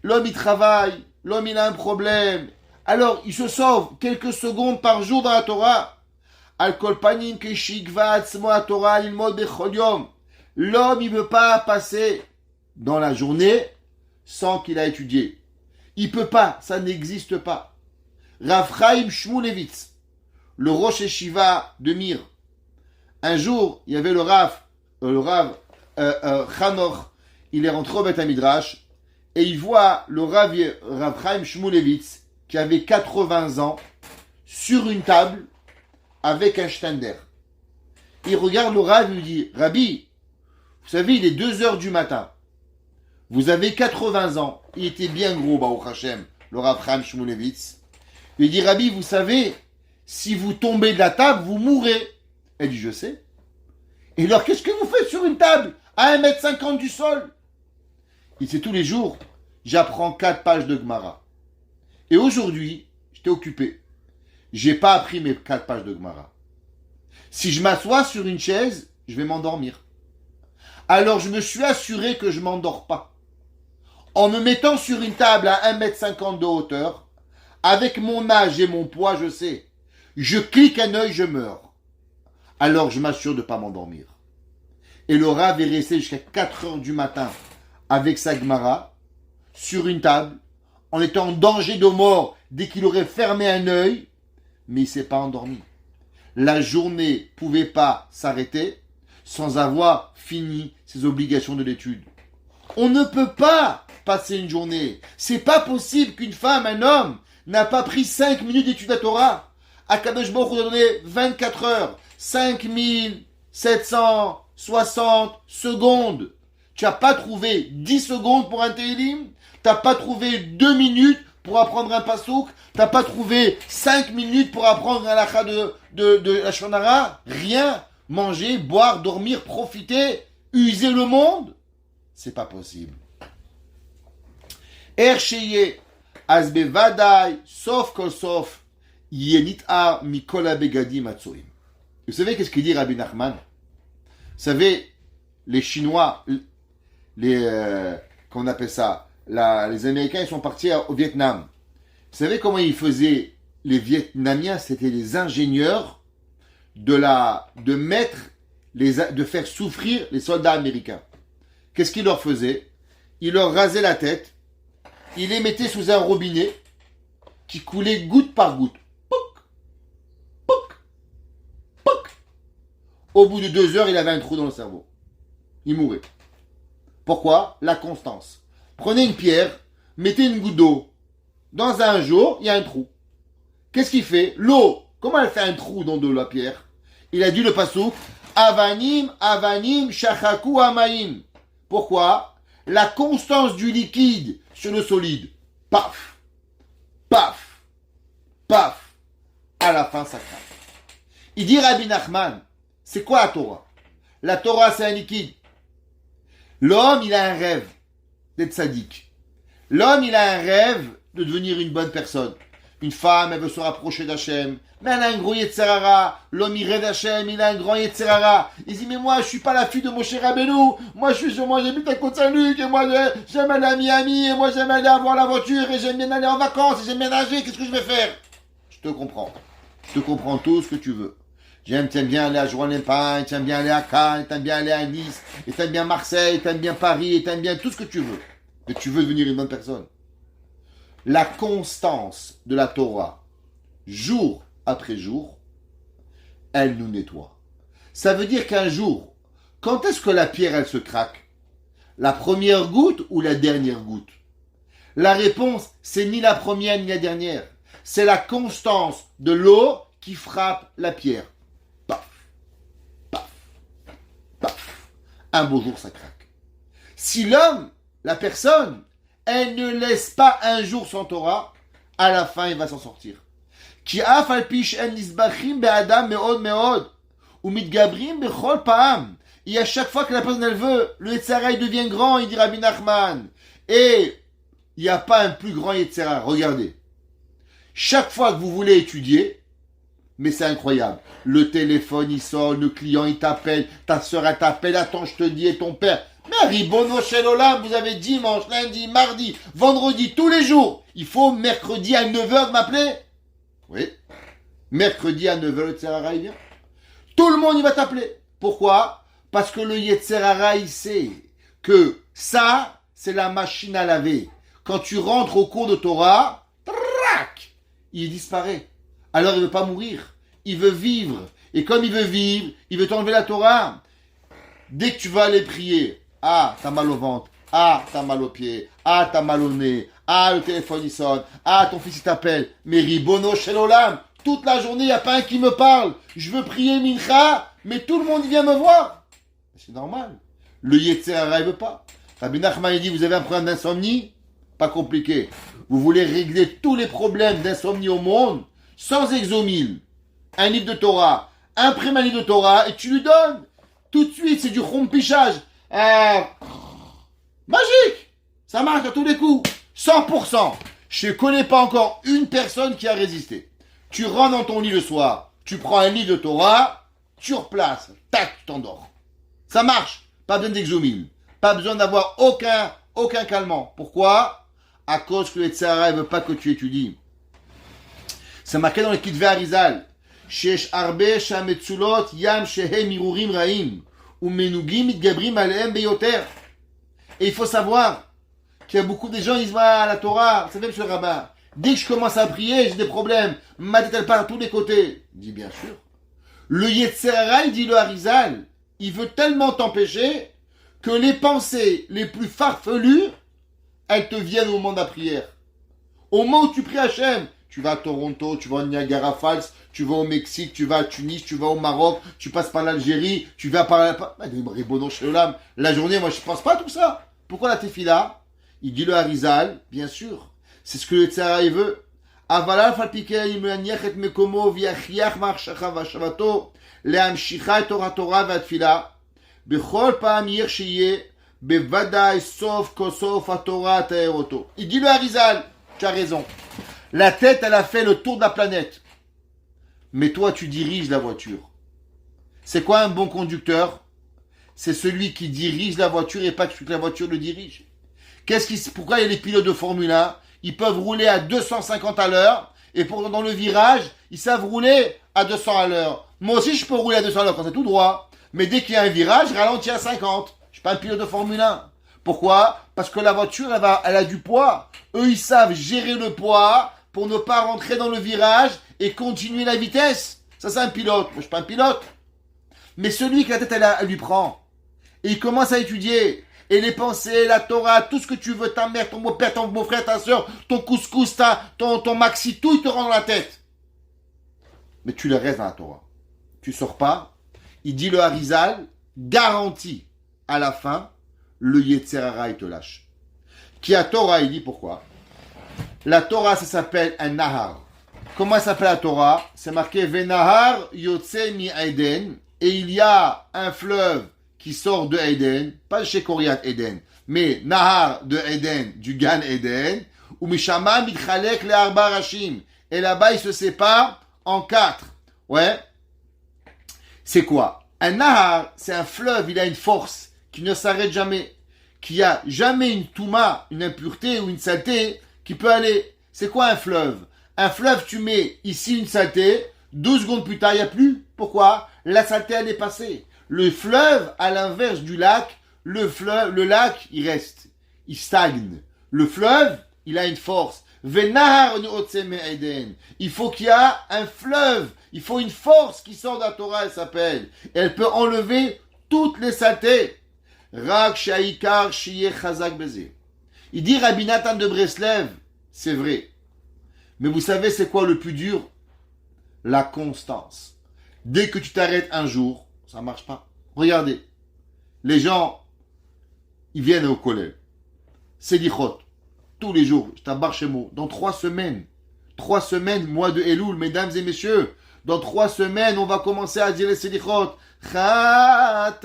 l'homme il travaille, l'homme il a un problème, alors il se sauve quelques secondes par jour dans la Torah. L'homme il ne veut pas passer dans la journée sans qu'il a étudié. Il peut pas, ça n'existe pas. Rav Chaim Shmulevitz, le Rosh Yeshiva de Mir. Un jour, il y avait le Rav Chanor, il est rentré au Beth Midrash, et il voit le Rav Chaim Shmulevitz, qui avait 80 ans, sur une table, avec un Stender. Il regarde le Rav et lui dit, Rabbi, vous savez, il est 2 heures du matin. Vous avez 80 ans. Il était bien gros, Baruch Hashem, le Rav Chaim Shmulevitz. Il dit, Rabbi, vous savez, si vous tombez de la table, vous mourrez. Elle dit, je sais. Et alors, qu'est-ce que vous faites sur une table à 1,50 m du sol? Il dit, tous les jours, j'apprends 4 pages de Gemara. Et aujourd'hui, j'étais occupé. J'ai pas appris mes 4 pages de Gemara. Si je m'assois sur une chaise, je vais m'endormir. Alors, je me suis assuré que je m'endors pas. En me mettant sur une table à 1,50 m de hauteur, avec mon âge et mon poids, je sais, je clique un œil, je meurs. Alors je m'assure de ne pas m'endormir. Et le Rav est resté jusqu'à 4 heures du matin avec sa Gemara, sur une table, en étant en danger de mort dès qu'il aurait fermé un œil, mais il ne s'est pas endormi. La journée ne pouvait pas s'arrêter sans avoir fini ses obligations de l'étude. On ne peut pas passer une journée. C'est pas possible qu'une femme, un homme, n'a pas pris 5 minutes d'étude à Torah. Akadosh Baruch Hu a donné 24 heures, 5760 secondes. Tu n'as pas trouvé 10 secondes pour un Tehillim? Tu n'as pas trouvé 2 minutes pour apprendre un pasouk? Tu n'as pas trouvé 5 minutes pour apprendre un lacha de la Shonara? Rien. Manger, boire, dormir, profiter, user le monde? C'est pas possible. Ersheye, Azbevadai, sauf kol sauf, Yenit'ar Mikola Begadi Matsoim. Vous savez qu'est-ce qu'il dit Rabbi Nachman? Vous savez, les Chinois, qu'on appelle ça, les Américains, ils sont partis au Vietnam. Vous savez comment ils faisaient? Les Vietnamiens, c'était les ingénieurs de faire souffrir les soldats américains. Qu'est-ce qu'ils leur faisaient? Ils leur rasaient la tête, ils les mettaient sous un robinet qui coulait goutte par goutte. Pouc, pouc, pouc. Au bout de 2 heures, il avait un trou dans le cerveau. Il mourait. Pourquoi? La constance. Prenez une pierre, mettez une goutte d'eau. Dans un jour, il y a un trou. Qu'est-ce qu'il fait? L'eau, comment elle fait un trou dans de la pierre? Il a dit le passouk, Avanim, Avanim, Shachaku, Amaim. Pourquoi? La constance du liquide sur le solide. Paf, paf, paf. À la fin, ça craque. Il dit Rabbi Nachman, c'est quoi la Torah? La Torah, c'est un liquide. L'homme, il a un rêve d'être sadique. L'homme, il a un rêve de devenir une bonne personne. Une femme, elle veut se rapprocher d'Hachem. Mais elle a un gros Yetzerara. L'homme, il rêve d'Hachem, il a un grand Yetzerara. Il dit, mais moi, je suis pas la fille de Moshe Rabbeinu. Moi, j'habite à Côte-Saint-Luc, et moi, j'aime aller à Miami, et moi, j'aime aller avoir la voiture, et j'aime bien aller en vacances, et j'aime bien nager. Qu'est-ce que je vais faire? Je te comprends. Je te comprends tout ce que tu veux. T'aimes bien aller à Jouan-les-Pins, t'aimes bien aller à Cannes, t'aimes bien aller à Nice, et t'aimes bien Marseille, t'aimes bien Paris, et t'aimes bien tout ce que tu veux. Mais tu veux devenir une bonne personne. La constance de la Torah, jour après jour, elle nous nettoie. Ça veut dire qu'un jour, quand est-ce que la pierre, elle se craque? La première goutte ou la dernière goutte? La réponse, c'est ni la première ni la dernière. C'est la constance de l'eau qui frappe la pierre. Paf, paf, paf. Un beau jour, ça craque. Si l'homme, la personne, elle ne laisse pas un jour sans Torah, à la fin, il va s'en sortir. Ki af al pish en nisbachim be'adam me'od me'od, ou mitgabrim bechol pa'am. Et à chaque fois que la personne elle veut, le Yetzirah il devient grand, il dit Rabbi Nachman. Et il n'y a pas un plus grand Yetzirah. Regardez. Chaque fois que vous voulez étudier, mais c'est incroyable. Le téléphone il sonne, le client il t'appelle, ta soeur elle t'appelle, attends je te dis, et ton père. Mais Ribono Shel Olam, vous avez dimanche, lundi, mardi, vendredi, tous les jours. Il faut mercredi à 9h m'appeler. Oui. Mercredi à 9h, le Yetzirah il vient. Tout le monde il va t'appeler. Pourquoi? Parce que le Yetzirah il sait que ça, c'est la machine à laver. Quand tu rentres au cours de Torah, trac, il disparaît. Alors il ne veut pas mourir. il veut vivre. Et comme il veut vivre, il veut t'enlever la Torah. Dès que tu vas aller prier, ah, t'as mal au ventre, ah, t'as mal aux pieds, ah, t'as mal au nez, ah, le téléphone il sonne, ah, ton fils il t'appelle, mais ribono shel olam, toute la journée, il n'y a pas un qui me parle. Je veux prier mincha, mais tout le monde vient me voir. C'est normal. Le Yetzer Hara ne veut pas. Rabbi Nachman dit, vous avez un problème d'insomnie? Pas compliqué. Vous voulez régler tous les problèmes d'insomnie au monde sans exomile. Un livre de Torah, imprime un livre de Torah et tu lui donnes. Tout de suite, c'est du rompichage. Magique. Ça marche à tous les coups. 100%. Je ne connais pas encore une personne qui a résisté. Tu rentres dans ton lit le soir, tu prends un livre de Torah, tu replaces, tac, tu t'endors. Ça marche. Pas besoin d'exomile. Pas besoin d'avoir aucun calmant. Pourquoi? À cause que le Yetzer Hara ne veut pas que tu étudies. C'est marqué dans le Kitvei Arizal. Shesh arbe shametzulot yam shehem irurim raim umenugim mitgabrim alehem beyoter. Et il faut savoir qu'il y a beaucoup de gens qui disent la Torah, c'est même sur le rabbin. Dès que je commence à prier, j'ai des problèmes. Ma tête elle part à tous les côtés. Il dit bien sûr. Le Yetzer Hara, il dit le Arizal, il veut tellement t'empêcher que les pensées les plus farfelues, elles te viennent au moment de la prière. Au moment où tu pries Hachem, tu vas à Toronto, tu vas au Niagara Falls, tu vas au Mexique, tu vas à Tunis, tu vas au Maroc, tu passes par l'Algérie, tu vas par la journée, moi je pense pas à tout ça. Pourquoi la tefila? Il dit le Arizal, bien sûr. C'est ce que le Yetzer Hara veut. Avalal falpike im yaniach et mekomo viachiach marchacha vashavato leamshicha et Torah vatfila bechol paam yir shiye bevadai sof kosof atorah taeroto. Il dit le Arizal, tu as raison. La tête, elle a fait le tour de la planète. Mais toi, tu diriges la voiture. C'est quoi un bon conducteur? C'est celui qui dirige la voiture et pas que la voiture le dirige. Pourquoi il y a les pilotes de Formule 1? Ils peuvent rouler à 250 à l'heure et pourtant dans le virage, ils savent rouler à 200 à l'heure. Moi aussi, je peux rouler à 200 à l'heure quand c'est tout droit. Mais dès qu'il y a un virage, je ralentis à 50. Je suis pas un pilote de Formule 1. Pourquoi? Parce que la voiture, elle a du poids. Eux, ils savent gérer le poids pour ne pas rentrer dans le virage et continuer la vitesse. Ça, c'est un pilote. Moi, je suis pas un pilote. Mais celui que la tête, elle lui prend. Et il commence à étudier. Et les pensées, la Torah, tout ce que tu veux, ta mère, ton beau-père, ton beau-frère, ta soeur, ton couscous, ton maxi, tout, il te rentre dans la tête. Mais tu le restes dans la Torah. Tu sors pas. Il dit le Arizal, garanti à la fin, le Yetzer Hara, il te lâche. Qui a Torah, il dit pourquoi? La Torah, ça s'appelle un Nahar. Comment s'appelle la Torah? C'est marqué Venahar Yotze mi Eden. Et il y a un fleuve qui sort de Eden, pas chez Koriat Eden, mais Nahar de Eden, du Gan Eden, ou Mishama mitchalek le arba rashim. Et là-bas, il se sépare en 4. Ouais. C'est quoi? Un Nahar, c'est un fleuve, il a une force qui ne s'arrête jamais, qui a jamais une touma, une impureté ou une saleté qui peut aller. C'est quoi un fleuve? Un fleuve, tu mets ici une saleté, 12 secondes plus tard, il n'y a plus. Pourquoi? La saleté, elle est passée. Le fleuve, à l'inverse du lac, le lac, il reste. Il stagne. Le fleuve, il a une force. Venahar Eden. Il faut qu'il y ait un fleuve. Il faut une force qui sort de la Torah, elle s'appelle. Et elle peut enlever toutes les saletés. Rak Shaikar Shiye Chazak Beze. Il dit Rabbi Nathan de Breslev, c'est vrai. Mais vous savez, c'est quoi le plus dur? La constance. Dès que tu t'arrêtes un jour, ça ne marche pas. Regardez. Les gens, ils viennent au collège. Selichot. Tous les jours. Je t'abarre chez moi. Dans 3 semaines. 3 semaines, mois de Elul, mesdames et messieurs. Dans 3 semaines, on va commencer à dire les Selichot. Chatanu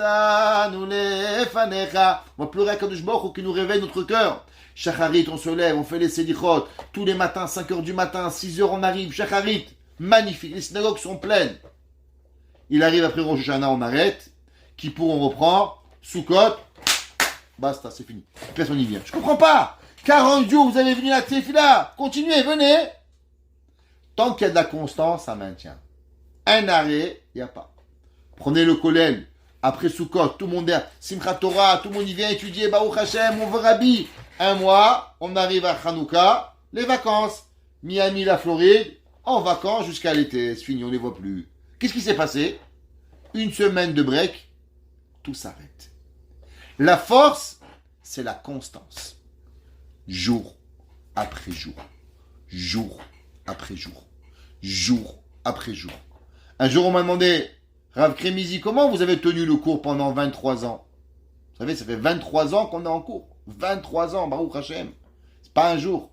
lefanecha. On va pleurer à Kadosh Baruch Hu qui nous réveille notre cœur. Shacharit, on se lève, on fait les Selichot. Tous les matins, 5h du matin, 6h, on arrive. Shacharit. Magnifique. Les synagogues sont pleines. Il arrive après Rosh Hashanah, on arrête. Kippour, on reprend. Sukkot. Basta, c'est fini. Personne n'y vient. Je comprends pas. 40 jours, vous avez venu la tefila. Continuez, venez. Tant qu'il y a de la constance, ça maintient. Un arrêt, il n'y a pas. Prenez le kollel. Après Sukkot, tout le monde est Simchat Torah, tout le monde y vient étudier. Baruch Hashem, on veut Rabbi. 1 mois, on arrive à Hanouka. Les vacances. Miami, la Floride. en vacances jusqu'à l'été, c'est fini, on ne les voit plus. Qu'est-ce qui s'est passé? Une semaine de break, tout s'arrête. La force, c'est la constance. Jour après jour. Jour après jour. Jour après jour. Un jour, on m'a demandé, Rav Kremizi, comment vous avez tenu le cours pendant 23 ans? Vous savez, ça fait 23 ans qu'on est en cours. 23 ans, Baruch Hashem. C'est pas un jour.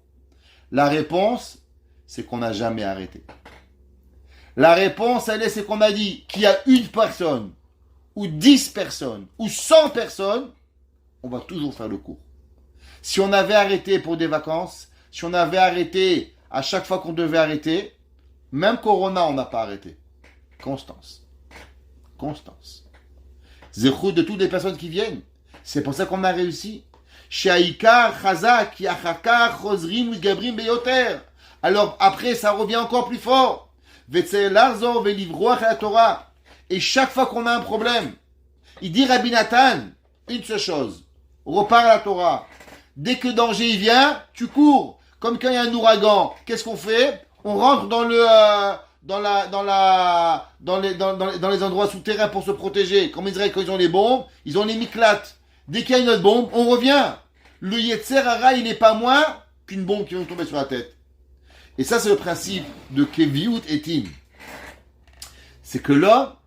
La réponse, c'est qu'on n'a jamais arrêté. La réponse, c'est qu'on a dit qu'il y a une personne, ou 10 personnes, ou 100 personnes, on va toujours faire le cours. Si on avait arrêté pour des vacances, si on avait arrêté à chaque fois qu'on devait arrêter, même Corona, on n'a pas arrêté. Constance. Constance. Zéro de toutes les personnes qui viennent. C'est pour ça qu'on a réussi. Shaikar, Chazak, Yachakar, Chosrim, Gabrim, Beyoter. Alors après, ça revient encore plus fort. Torah. Et chaque fois qu'on a un problème, il dit Rabbi Nathan, une seule chose, repars à la Torah. Dès que danger il vient, tu cours. Comme quand il y a un ouragan, qu'est-ce qu'on fait? On rentre dans les endroits souterrains pour se protéger. Comme Israël, quand ils ont les bombes, ils ont les miklates. Dès qu'il y a une autre bombe, on revient. Le Yetzer Hara, il n'est pas moins qu'une bombe qui va nous tomber sur la tête. Et ça, c'est le principe de Keviout et Tim. C'est que là,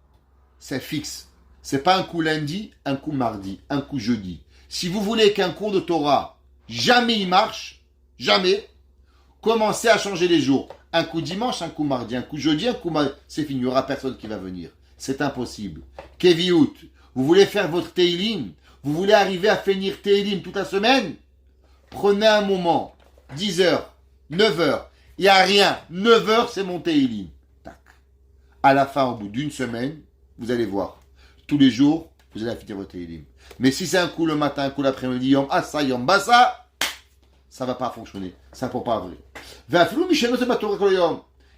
c'est fixe. C'est pas un coup lundi, un coup mardi, un coup jeudi. Si vous voulez qu'un cours de Torah, jamais il marche, jamais, commencez à changer les jours. Un coup dimanche, un coup mardi, un coup jeudi, un coup mardi. C'est fini, il n'y aura personne qui va venir. C'est impossible. Keviout, vous voulez faire votre Teilim, vous voulez arriver à finir Teilim toute la semaine, prenez un moment, 10h, 9h, il n'y a rien. 9h, c'est mon Teilim. Tac. À la fin, au bout d'une semaine, vous allez voir. Tous les jours, vous allez finir votre Teilim. Mais si c'est un coup le matin, un coup l'après-midi, Yom Asa, Yom Basa, ça ne va pas fonctionner. Ça ne peut pas vrai.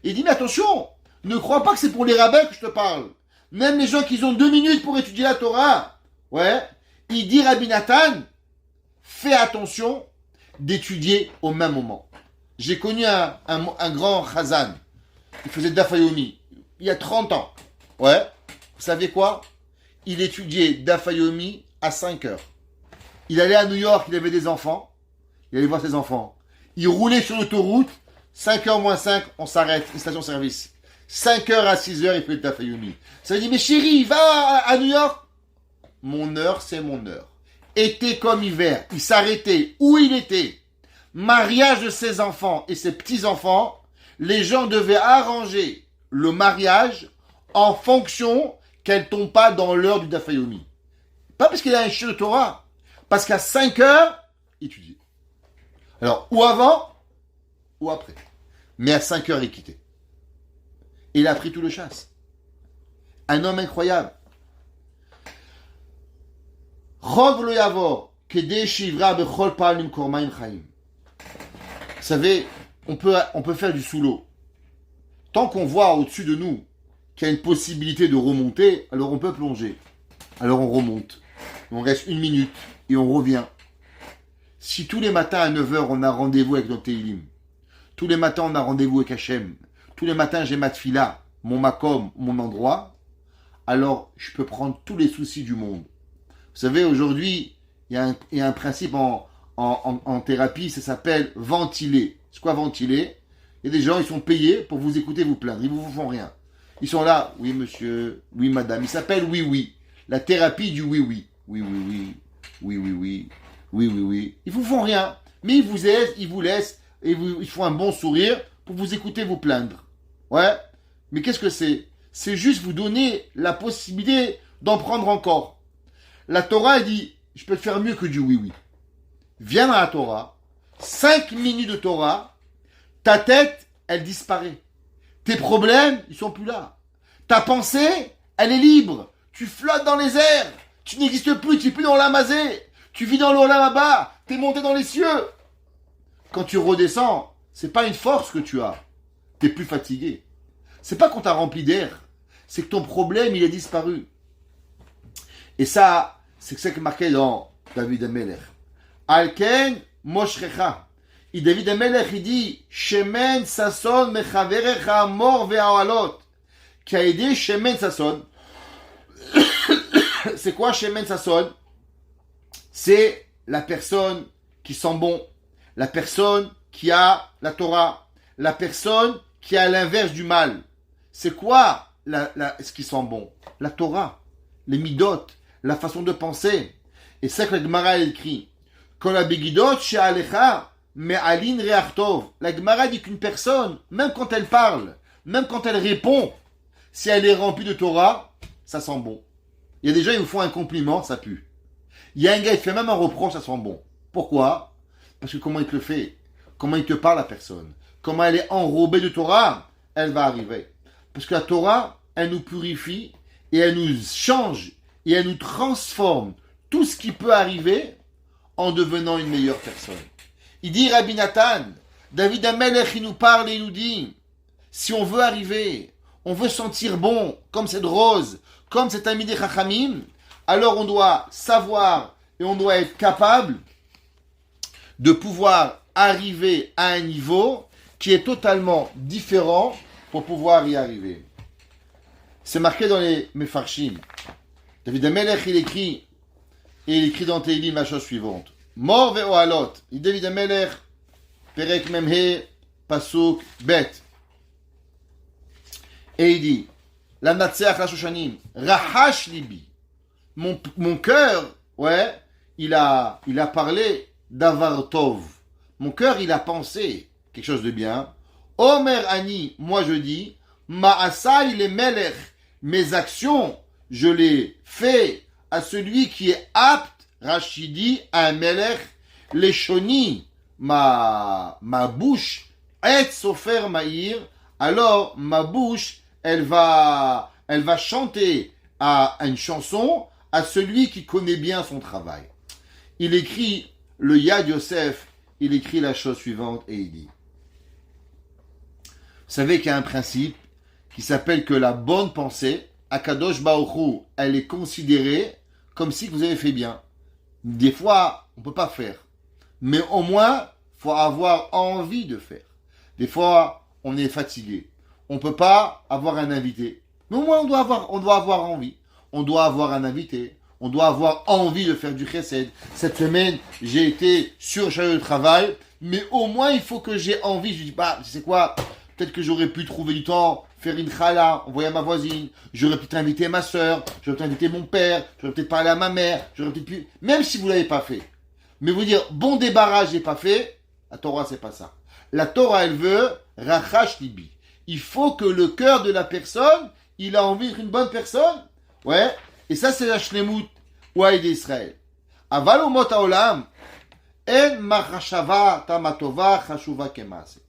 Il dit, mais attention, ne crois pas que c'est pour les rabbins que je te parle. Même les gens qui ont 2 minutes pour étudier la Torah, ouais, il dit Rabbi Nathan, fais attention d'étudier au même moment. J'ai connu un grand Chazan. Il faisait Dafayomi. Il y a 30 ans. Ouais. Vous savez quoi? Il étudiait Dafayomi à 5 heures. Il allait à New York, il avait des enfants. Il allait voir ses enfants. Il roulait sur l'autoroute. 5h moins 5, on s'arrête. Une station-service. 5h à 6h, il fait Dafayomi. Ça veut dire, mais chérie, va à New York. Mon heure, c'est mon heure. Été comme hiver. Il s'arrêtait où il était. Mariage de ses enfants et ses petits-enfants, les gens devaient arranger le mariage en fonction qu'elle ne tombe pas dans l'heure du Dafayomi. Pas parce qu'il a un chien de Torah, parce qu'à 5 heures, il étudiait. Alors, ou avant, ou après. Mais à 5 heures, il quittait. Et il a pris tout le chasse. Un homme incroyable. Rov lo yavor, kedei shivra bechol palim kormaim chaim. Vous savez, on peut faire du sous-l'eau. Tant qu'on voit au-dessus de nous qu'il y a une possibilité de remonter, alors on peut plonger. Alors on remonte. On reste 1 minute et on revient. Si tous les matins à 9h on a rendez-vous avec notre Teilim, tous les matins on a rendez-vous avec Hachem, tous les matins j'ai ma tfila, mon makom, mon endroit, alors je peux prendre tous les soucis du monde. Vous savez, aujourd'hui, il y a un principe en thérapie, ça s'appelle ventiler. C'est quoi ventiler? Il y a des gens, ils sont payés pour vous écouter vous plaindre. Ils vous font rien. Ils sont là, oui monsieur, oui madame. Ils s'appellent oui oui. La thérapie du oui oui. Oui oui oui. Oui oui oui. Oui oui oui. Ils vous font rien. Mais ils vous aident, ils vous laissent, et ils font un bon sourire pour vous écouter vous plaindre. Ouais. Mais qu'est-ce que c'est? C'est juste vous donner la possibilité d'en prendre encore. La Torah dit, je peux te faire mieux que du oui oui. Viens dans la Torah, 5 minutes de Torah, ta tête, elle disparaît. Tes problèmes, ils sont plus là. Ta pensée, elle est libre. Tu flottes dans les airs. Tu n'existes plus, tu n'es plus dans l'amazé. Tu vis dans l'olam haba. Tu es monté dans les cieux. Quand tu redescends, c'est pas une force que tu as. Tu es plus fatigué. C'est pas qu'on t'a rempli d'air. C'est que ton problème, il est disparu. Et ça, c'est ce qui est marqué dans David Ameler. Alken moshrecha. Et David Amelech, il dit, Shemen Sasson mechaverecha mor ve'ahalot. Qui a aidé Shemen Sasson. C'est quoi Shemen Sasson? C'est la personne qui sent bon, la personne qui a la Torah, la personne qui a l'inverse du mal. C'est quoi ce qui sent bon? La Torah, les midot, la façon de penser. Et c'est que la Gemara écrit, quand la begidot she'alecha me'alin re'ach tov. La Gemara dit qu'une personne, même quand elle parle, même quand elle répond, si elle est remplie de Torah, ça sent bon. Il y a des gens, ils vous font un compliment, ça pue. Il y a un gars, il fait même un reproche, ça sent bon. Pourquoi? Parce que comment il te le fait? Comment il te parle, la personne? Comment elle est enrobée de Torah? Elle va arriver. Parce que la Torah, elle nous purifie et elle nous change et elle nous transforme tout ce qui peut arriver en devenant une meilleure personne. Il dit Rabbi Nathan, David Amelech, il nous parle et il nous dit, si on veut arriver, on veut sentir bon, comme cette rose, comme cet ami des Chachamim, alors on doit savoir et on doit être capable de pouvoir arriver à un niveau qui est totalement différent pour pouvoir y arriver. C'est marqué dans les Mefarshim. David Amelech, il écrit, et il écrit dans Teilim la chose suivante. Mor ve'ohalot. Il David Amelech, Perek Memhe, Pasuk, Bet. Et il dit, la Natseach la Shoshanim, Rahash Libi. Mon cœur, ouais, il a parlé d'Avar Tov. Mon cœur, il a pensé quelque chose de bien. Omer Ani, moi je dis, Ma'asai le Melech, mes actions, je les fais à celui qui est apte, Rachidi, à un Melech, les Shoni, ma bouche, et Sofer Maïr, alors ma bouche, elle va chanter à une chanson à celui qui connaît bien son travail. Il écrit, le Yad Yosef, il écrit la chose suivante et il dit, vous savez qu'il y a un principe qui s'appelle que la bonne pensée, Akadosh Baruch Hu, elle est considérée comme si vous avez fait bien. Des fois, on ne peut pas faire. Mais au moins, il faut avoir envie de faire. Des fois, on est fatigué. On ne peut pas avoir un invité. Mais au moins, on doit avoir envie. On doit avoir un invité. On doit avoir envie de faire du chesed. Cette semaine, j'ai été surchargé de travail. Mais au moins, il faut que j'ai envie. Je dis, tu sais quoi? Peut-être que j'aurais pu trouver du temps, faire une chala, envoyer à ma voisine. J'aurais pu inviter ma soeur. J'aurais pu inviter mon père. J'aurais peut-être parlé à ma mère. J'aurais peut-être pu... Même si vous ne l'avez pas fait. Mais vous dire, bon débarras, j'ai pas fait. La Torah, c'est pas ça. La Torah, elle veut rachash libi. Il faut que le cœur de la personne, il a envie d'être une bonne personne. Ouais. Et ça, c'est la shlemut ouaïd d'Israël. Aval umot haolam, en machashava tamatova chashuva kemase.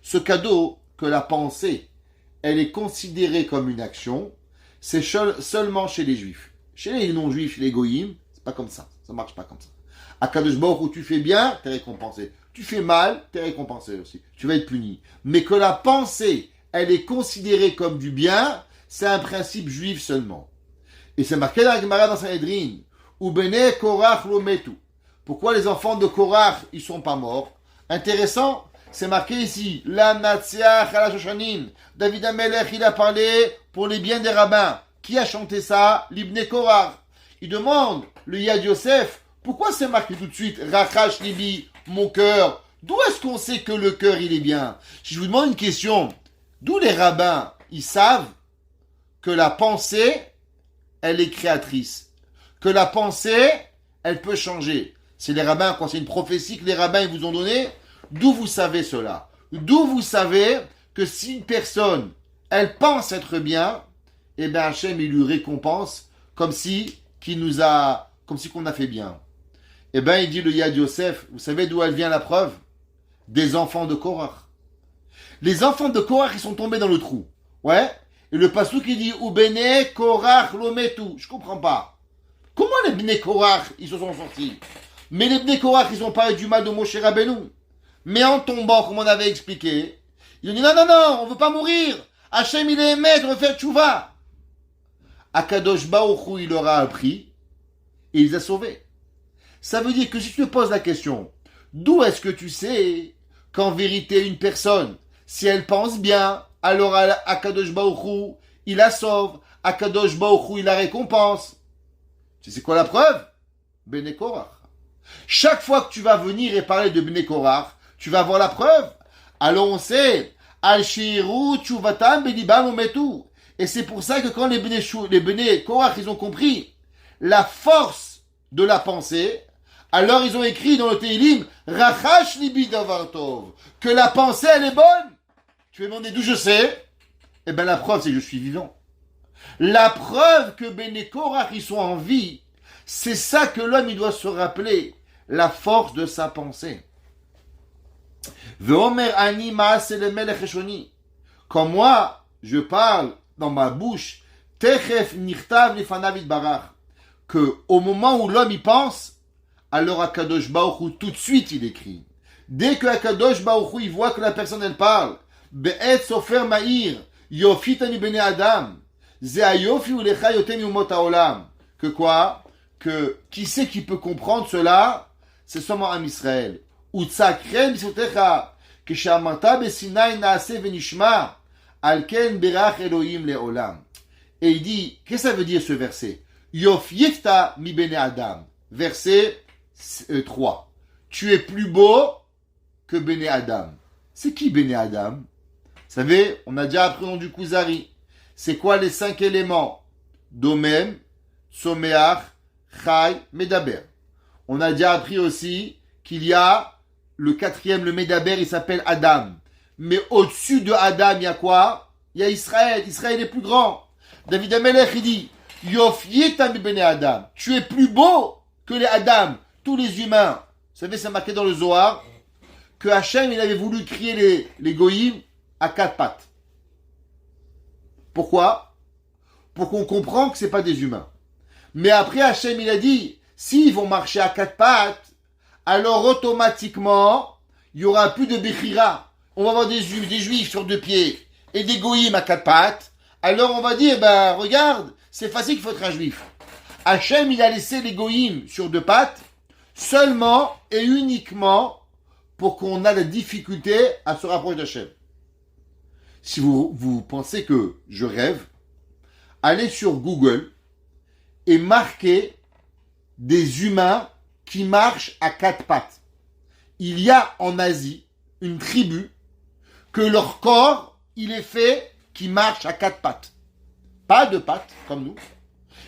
Ce cadeau que la pensée, elle est considérée comme une action, c'est seulement chez les juifs. Chez les non-juifs, chez les goyim, c'est pas comme ça. Ça marche pas comme ça. À Kadosh Baruch Hu, tu fais bien, t'es récompensé. Tu fais mal, t'es récompensé aussi. Tu vas être puni. Mais que la pensée, elle est considérée comme du bien, c'est un principe juif seulement. Et c'est marqué dans la Gemara dans Sanhedrin, ou bene Korach lo metu. Pourquoi les enfants de Korach, ils sont pas morts? Intéressant, c'est marqué ici, la Natseach ala Shoshanim. David Amelech, il a parlé pour les biens des rabbins. Qui a chanté ça? L'Ibn Korach. Il demande, le Yad Yosef, pourquoi c'est marqué tout de suite, Rachash Libi, mon cœur? D'où est-ce qu'on sait que le cœur, il est bien? Si je vous demande une question, d'où les rabbins, ils savent que la pensée, elle est créatrice? Que la pensée, elle peut changer? C'est les rabbins, quand c'est une prophétie que les rabbins ils vous ont donnée, d'où vous savez cela? D'où vous savez que si une personne, elle pense être bien, eh bien Hachem, il lui récompense comme si qu'on a fait bien. Eh bien, il dit le Yad Yosef, vous savez d'où elle vient la preuve? Des enfants de Korach. Les enfants de Korach, ils sont tombés dans le trou. Ouais. Et le pasuk, il dit, ou bene Korach lo metu. Je comprends pas. Comment les bene Korach, ils se sont sortis? Mais les bene Korach, ils ont parlé du mal de Moshe Rabbeinu. Mais en tombant, comme on avait expliqué, ils ont dit, non, on veut pas mourir. Hachem, il est aimé, on veut faire tchouva. Akadosh Baruch Hu, il leur a appris, et il les a sauvés. Ça veut dire que si tu te poses la question, d'où est-ce que tu sais qu'en vérité, une personne, si elle pense bien, alors Akadosh Baruch Hu, il la sauve. Akadosh Baruch Hu, il la récompense. Tu sais quoi la preuve? Bnei Korach. Chaque fois que tu vas venir et parler de Bnei Korach, tu vas avoir la preuve. Alors on sait, Al-Shiru, Tchuvatam, Bedibam, Ometu. Et c'est pour ça que quand les Bnei Korach, ils ont compris la force de la pensée, alors ils ont écrit dans le Teilim, Rachash libi davar tov, que la pensée, elle est bonne. Tu vas demander d'où je sais? Eh bien la preuve, c'est que je suis vivant. La preuve que Bnei Korach, ils sont en vie, c'est ça que l'homme, il doit se rappeler, la force de sa pensée. Ve'omer ani ma'ase le melech eshoni. Quand moi, je parle dans ma bouche, techef nirtav lefanav itbarach, que au moment où l'homme y pense, alors Akadosh Baruch Hu, tout de suite, il écrit. Dès que Akadosh Baruch Hu, il voit que la personne, elle parle, be'et sofer ma'ir, yofitani bene adam, ze ayofi ulecha yotem yumot haolam. Que quoi? Que qui c'est qui peut comprendre cela? C'est seulement Am Israël. Utsakren bisotecha, que shamarta besinai naase venishma, alken berach Elohim leolam. Et il dit, qu'est-ce que ça veut dire ce verset? Yofyifta mi bene adam. Verset 3. Tu es plus beau que Bene Adam. C'est qui Bene Adam? Vous savez, on a déjà appris dans du Kuzari. C'est quoi les 5 éléments? Domem, Someach, Chai, Medaber. On a déjà appris aussi qu'il y a le 4e, le Medaber, il s'appelle Adam. Mais au-dessus de Adam, il y a quoi? Il y a Israël. Israël est plus grand. David Amelech, il dit, Yofyita mi Bene Adam. Tu es plus beau que les Adam, tous les humains. Vous savez, c'est marqué dans le Zohar que Hachem, il avait voulu créer les goïms à 4 pattes. Pourquoi? Pour qu'on comprenne que ce n'est pas des humains. Mais après, Hachem, il a dit, s'ils vont marcher à 4 pattes, alors automatiquement, il n'y aura plus de Bechira. On va avoir des juifs sur 2 pieds et des goïms à 4 pattes. Alors on va dire, ben regarde, c'est facile qu'il faut être un juif. Hachem, il a laissé les goïms sur 2 pattes, seulement et uniquement pour qu'on ait la difficulté à se rapprocher d'Hachem. Si vous pensez que je rêve, allez sur Google et marquez des humains qui marchent à 4 pattes. Il y a en Asie une tribu que leur corps, il est fait qui marche à 4 pattes. Pas 2 pattes, comme nous.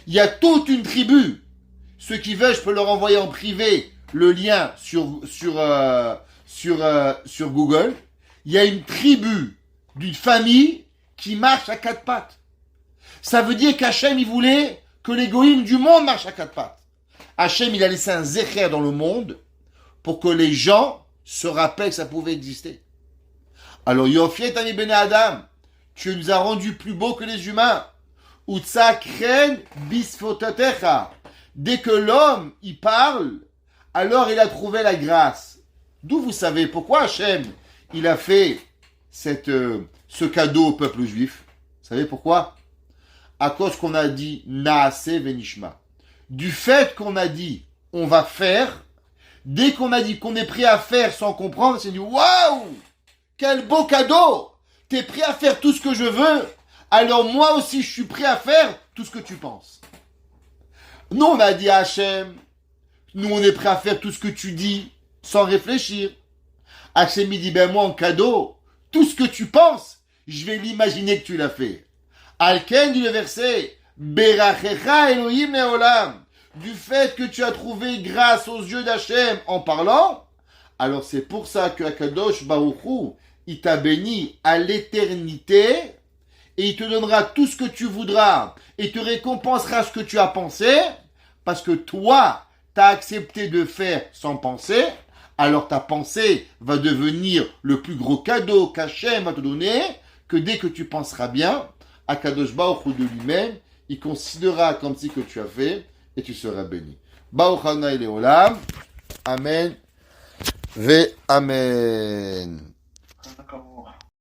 Il y a toute une tribu. Ceux qui veulent, je peux leur envoyer en privé le lien sur Google. Il y a une tribu d'une famille qui marche à 4 pattes. Ça veut dire qu'Hachem, il voulait que les goïms du monde marchent à 4 pattes. Hachem, il a laissé un zécher dans le monde pour que les gens se rappellent que ça pouvait exister. Alors, Yofiet Ami Bene Adam, tu nous as rendus plus beaux que les humains. Utsakren bisfotatecha. Dès que l'homme, il parle, alors il a trouvé la grâce. D'où vous savez pourquoi Hachem, il a fait ce cadeau au peuple juif? Vous savez pourquoi? À cause qu'on a dit Naase Venishma. Du fait qu'on a dit on va faire, dès qu'on a dit qu'on est prêt à faire sans comprendre, c'est dit waouh! Quel beau cadeau! T'es prêt à faire tout ce que je veux, alors moi aussi je suis prêt à faire tout ce que tu penses. Nous on a dit à Hachem, nous on est prêt à faire tout ce que tu dis sans réfléchir. Hachem il dit ben moi en cadeau, tout ce que tu penses, je vais l'imaginer que tu l'as fait. Alken dit le verset, Berachecha Elohim Leolam, du fait que tu as trouvé grâce aux yeux d'Hachem en parlant, alors c'est pour ça que Akadosh Baruch Hu, il t'a béni à l'éternité et il te donnera tout ce que tu voudras et te récompensera ce que tu as pensé parce que toi, tu as accepté de faire sans penser, alors ta pensée va devenir le plus gros cadeau qu'Hachem va te donner que dès que tu penseras bien, Akadosh Baruch Hu de lui-même, il considérera comme si que tu as fait et tu seras béni. Baruch Adonai Leolam. Amen. Ve Amen.